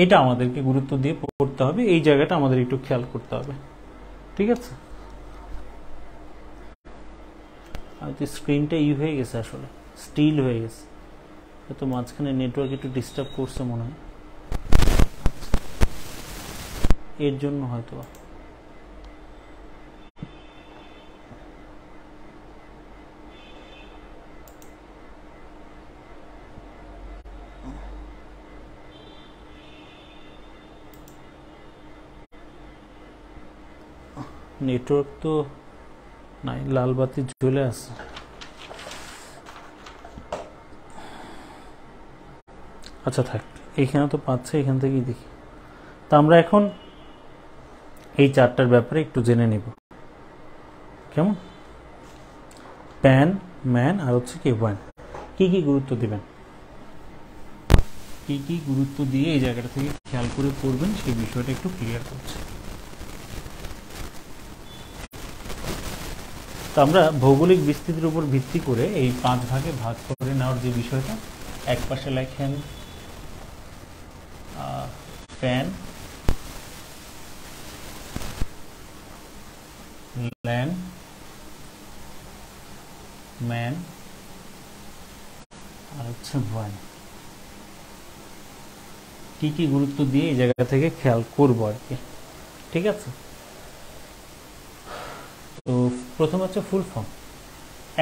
এটা আমাদেরকে গুরুত্ব দিয়ে পড়তে হবে, এই জায়গাটা আমাদের একটু খেয়াল করতে হবে। ঠিক আছে? স্ক্রিনটা হয়ে গেছে, আসলে স্টিল হয়ে গেছে, তো মাঝখানে নেটওয়ার্ক একটু ডিস্টার্ব করছে মনে হয়, এর জন্য হয়তো। নেটওয়ার্ক তো নাই, লাল বাতি জ্বলে আছে। আচ্ছা থাক, এইখানে তো পাচ্ছে, এখান থেকেই দেখি। তা আমরা এখন এই 4টার ব্যাপারে একটু জেনে নেব, কেমন? প্যান, ম্যান, আর হচ্ছে কি ওয়ান, কি কি গুরুত্ব দিবেন, কি কি গুরুত্ব দিয়ে এই জায়গাটা থেকে খেয়াল করে পড়বেন, সেই বিষয়টা একটু ক্লিয়ার করছে। তো আমরা ভৌগোলিক বিস্তৃতির উপর ভিত্তি করে এই 5 ভাগে ভাগ করে নেওয়ার যে বিষয়টা, এক পাশে লেখেন প্যান, ল্যান, ম্যান, আর হচ্ছে ওয়ান। কি কি গুরুত্ব দিয়ে এই জায়গা থেকে খেয়াল করবো আর কি। ঠিক আছে? তো প্রথম হচ্ছে ফুল ফর্ম,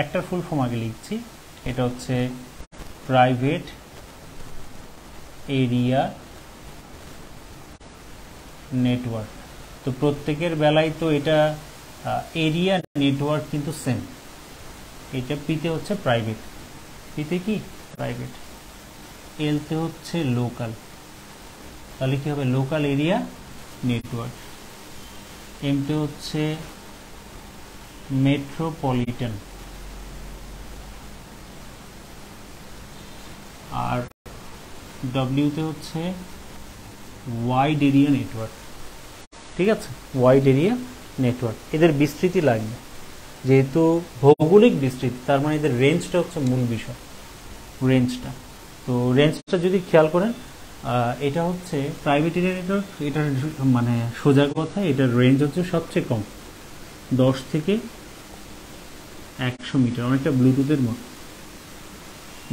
একটার ফুল ফর্ম আগে লিখছি। এটা হচ্ছে প্রাইভেট এরিয়া নেটওয়ার্ক। তো প্রত্যেকের বেলায় তো এটা এরিয়া নেটওয়ার্ক কিন্তু সেম। এটা পিতে হচ্ছে প্রাইভেট, পিতে কি প্রাইভেট, এলতে হচ্ছে লোকাল, তাহলে কি হবে লোকাল এরিয়া নেটওয়ার্ক, এমতে হচ্ছে মেট্রোপলিটন, আর ডব্লিউতে হচ্ছে ওয়াইড এরিয়া নেটওয়ার্ক। ঠিক আছে? ওয়াইড এরিয়া নেটওয়ার্ক, এদের বিস্তৃতি লাগবে, যেহেতু ভৌগোলিক বিস্তৃতি, তার মানে এদের রেঞ্জটা হচ্ছে মূল বিষয়, রেঞ্জটা। তো রেঞ্জটা যদি খেয়াল করেন, এটা হচ্ছে প্রাইভেট এরিয়া নেটওয়ার্ক, এটার মানে সোজা কথা, এটার রেঞ্জ হচ্ছে সবচেয়ে কম, 10 থেকে 100 মিটার, অনেকটা ব্লুটুথের মতো,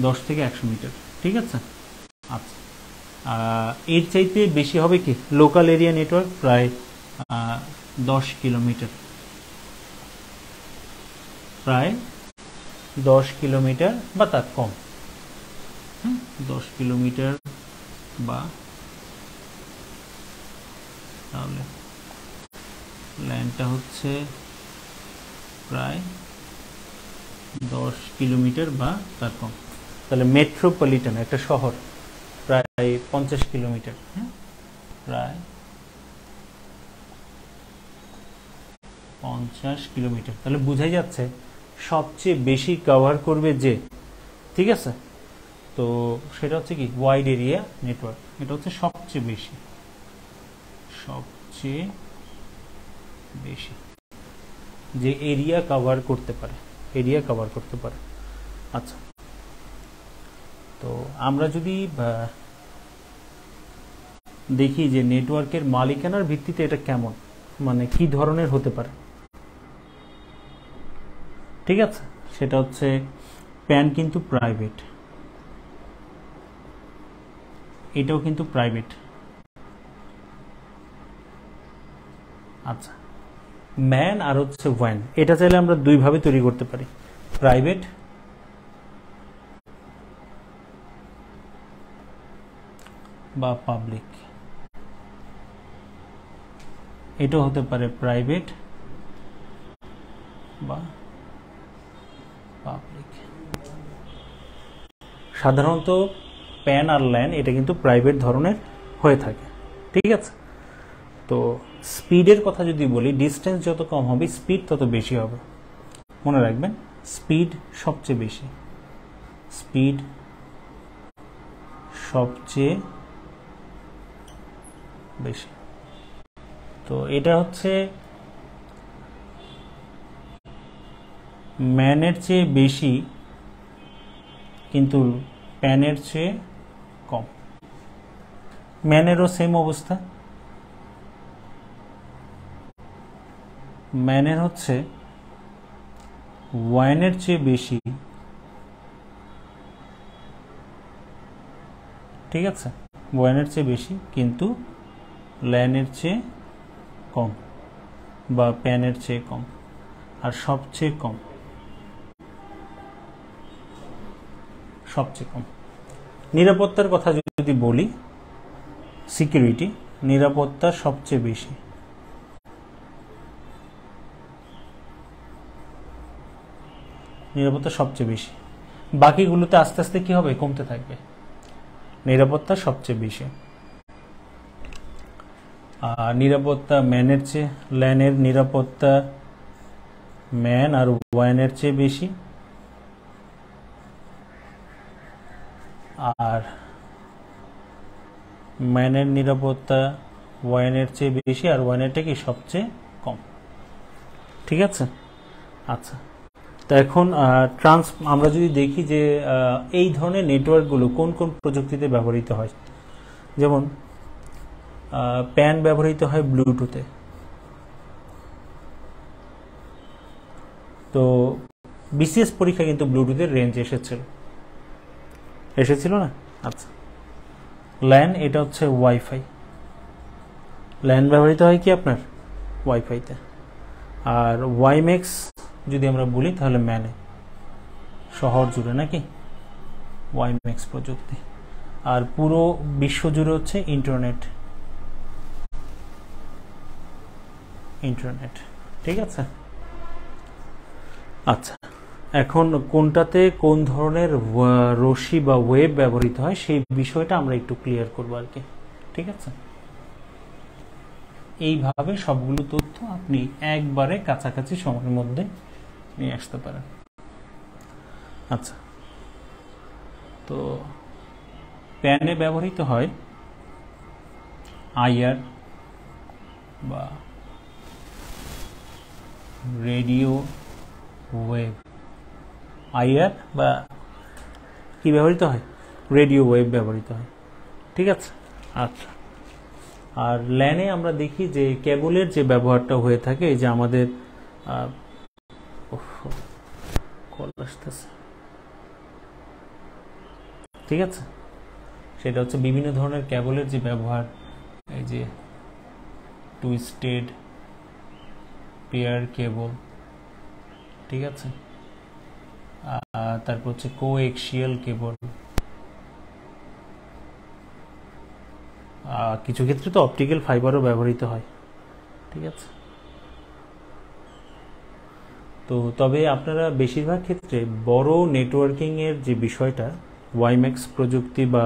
10 থেকে 100 মিটার। ঠিক আছে? আচ্ছা, এর চাইতে বেশি হবে কি লোকাল এরিয়া নেটওয়ার্ক, প্রায় 10 কিলোমিটার, প্রায় 10 কিলোমিটার বা তার কম, 10 কিলোমিটার বা, তাহলে লাইনটা হচ্ছে প্রায় 10 কিলোমিটার বা তার কম। তাহলে মেট্রোপলিটন একটা শহর, প্রায় 50 কিলোমিটার, প্রায় 50 কিলোমিটার, তাহলে বোঝাই যাচ্ছে সবচেয়ে বেশি কভার করবে যে, ঠিক আছে। তো সেটা হচ্ছে কি ওয়াইড এরিয়া নেটওয়ার্ক, এটা হচ্ছে সবচেয়ে বেশি, সবচেয়ে বেশি যে এরিয়া কভার করতে পারে, এরিয়া কভার করতে পারে। আচ্ছা, তো আমরা যদি দেখি যে নেটওয়ার্কের মালিকানার ভিত্তিতে এটা কেমন, মানে কি ধরনের হতে পারে, ঠিক আছে। সেটা হচ্ছে প্যান কিন্তু প্রাইভেট, এটাও কিন্তু প্রাইভেট। আচ্ছা, ম্যান আর হচ্ছে ওয়ান, এটা চাইলে আমরা দুইভাবে তৈরি করতে পারি, প্রাইভেট বা পাবলিক। এটাও হতে পারে প্রাইভেট বা পাবলিক। সাধারণত প্যান আর ল্যান এটা কিন্তু প্রাইভেট ধরনের হয়ে থাকে, ঠিক আছে। তো স্পিডের কথা যদি বলি, ডিস্টেন্স যত কম হবে স্পিড তত বেশি হবে, মনে রাখবেন স্পিড সবচেয়ে বেশি, স্পিড সবচেয়ে বেশি। তো এটা হচ্ছে ম্যানের চেয়ে বেশি কিন্তু প্যানের চেয়ে কম। ম্যানেরও সেম অবস্থা, ম্যানের হচ্ছে ওয়াইনের চেয়ে বেশি, ঠিক আছে, ওয়াইনের চেয়ে বেশি কিন্তু ল্যানের চেয়ে কম বা প্যানের চেয়ে কম। আর সবচেয়ে কম, সবচেয়ে কম। নিরাপত্তার কথা যদি বলি, সিকিউরিটি, নিরাপত্তা সবচেয়ে বেশি, নিরাপত্তা সবচেয়ে বেশি। বাকিগুলোতে আস্তে আস্তে কি হবে, কমতে থাকবে। নিরাপত্তা সবচেয়ে বেশি। আর নিরাপত্তা ম্যানের চেয়ে, ল্যানের নিরাপত্তা ম্যান আর ওয়ানের চেয়ে বেশি। আর ম্যানের নিরাপত্তা ওয়ানের চেয়ে বেশি, আর ওয়ানেরটা কি সবচেয়ে কম, ঠিক আছে। আচ্ছা, তো এখন আমরা যদি দেখি যে এই ধরনের নেটওয়ার্কগুলো কোন কোন প্রযুক্তিতে ব্যবহৃত হয়, যেমন প্যান ব্যবহৃত হয় ব্লুটুথে। তো বিসিএস পরীক্ষা কিন্তু ব্লুটুথের রেঞ্জ এসেছিল না। আচ্ছা, ল্যান এটা হচ্ছে ওয়াইফাই, ল্যান ব্যবহৃত হয় কি আপনার ওয়াইফাইতে। আর ওয়াইম্যাক্স যদি আমরা বলি তাহলে ম্যানে, শহর জুড়ে নাকি ওয়াইম্যাক্স প্রযুক্তি। আর পুরো বিশ্ব জুড়ে হচ্ছে ইন্টারনেট, ঠিক আছে। আচ্ছা, এখন কোনটাতে কোন ধরনের রশ্মি বা ওয়েভ ব্যবহৃত হয় সেই বিষয়টা আমরা একটু ক্লিয়ার করবো আর কি, ঠিক আছে। এইভাবে সবগুলো তথ্য আপনি একবারে কাছাকাছি সময়ের মধ্যে নিয়ে আসতে পারেন। আচ্ছা, তো প্যানে ব্যবহৃত হয় আইআর বা রেডিও ওয়েভ। আইআর বা কি ব্যবহৃত হয়, রেডিও ওয়েভ ব্যবহৃত হয়, ঠিক আছে। আচ্ছা, আর ল্যানে আমরা দেখি যে কেবলের যে ব্যবহারটা হয়ে থাকে, এই যে আমাদের কল আসতেছে, ঠিক আছে, সেটা হচ্ছে বিভিন্ন ধরনের কেবলের যে ব্যবহার, এই যে টুইস্টেড পেয়ার কেবল, ঠিক আছে। তারপর হচ্ছে কোএক্সিয়াল কেবল, কিছু ক্ষেত্রে তো অপটিক্যাল ফাইবারও ব্যবহৃত হয়, ঠিক আছে। তো তবে আপনারা বেশিরভাগ ক্ষেত্রে বড় নেটওয়ার্কিং এর যে বিষয়টা, ওয়াইম্যাক্স প্রযুক্তি বা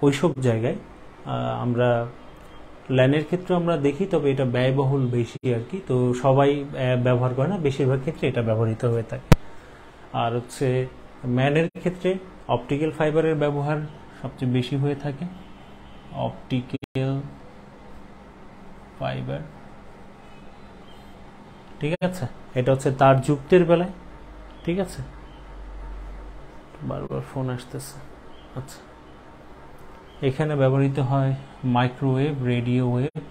ওইসব জায়গায় আমরা ল্যানের ক্ষেত্রে আমরা দেখি, তবে এটা ব্যয়বহুল বেশি আর কি, তো সবাই ব্যবহার করে না, বেশিরভাগ ক্ষেত্রে এটা ব্যবহৃত হয়ে থাকে। আর হচ্ছে ম্যানের ক্ষেত্রে অপটিক্যাল ফাইবারের ব্যবহার সবচেয়ে বেশি হয়ে থাকে, অপটিক্যাল ফাইবার, ঠিক আছে। এটা হচ্ছে তার যুক্তের বেলায়, ঠিক আছে। বারবার ফোন আসতেছে। আচ্ছা, এখানে ব্যবহৃত হয় মাইক্রোওয়েভ, রেডিও ওয়েভ,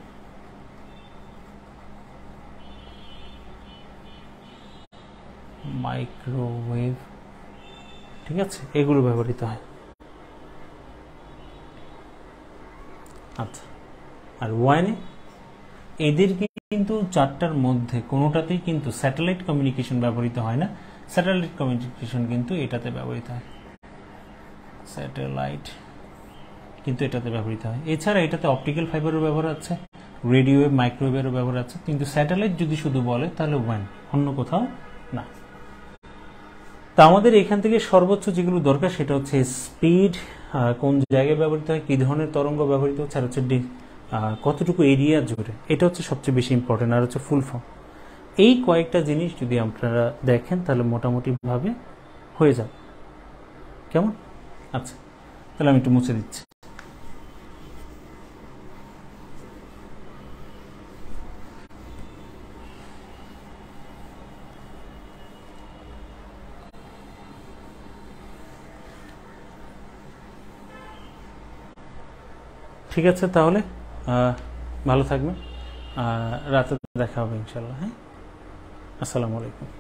মাইক্রোওয়েভ, ঠিক আছে, এগুলো ব্যবহৃত হয়। আচ্ছা, আর ওয়ানে এদের কিন্তু চারটার মধ্যে কোনোটাতেই কিন্তু স্যাটেলাইট কমিউনিকেশন ব্যবহৃত হয় না, স্যাটেলাইট কমিউনিকেশন কিন্তু এটাতে ব্যবহৃত হয়, স্যাটেলাইট কিন্তু এটাতে ব্যবহৃত হয়। এছাড়া এটাতে অপটিক্যাল ফাইবারের ব্যবহার আছে, রেডিও ওয়েভ, মাইক্রোওয়েভেরও ব্যবহার আছে, কিন্তু স্যাটেলাইট যদি শুধু বলে তাহলে ওয়ান, অন্য কোথাও না। তা আমাদের এখান থেকে সর্বোচ্চ যেগুলো দরকার সেটা হচ্ছে স্পিড, কোন জায়গায় ব্যবহৃত হয়, কি ধরনের তরঙ্গ ব্যবহৃত হচ্ছে, আর হচ্ছে কতটুকু এরিয়া জুড়ে, এটা হচ্ছে সবচেয়ে বেশি ইম্পর্টেন্ট, আর হচ্ছে ফুল ফর্ম। এই কয়েকটা জিনিস যদি আপনারা দেখেন তাহলে মোটামুটি ভাবে হয়ে যাবে। কেমন? আচ্ছা, তাহলে আমি একটু মুছে দিচ্ছি। ঠিক আছে, তাহলে ভালো থাকবেন, রাতে দেখা হবে ইনশাল্লাহ। হ্যাঁ, আসসালামু আলাইকুম।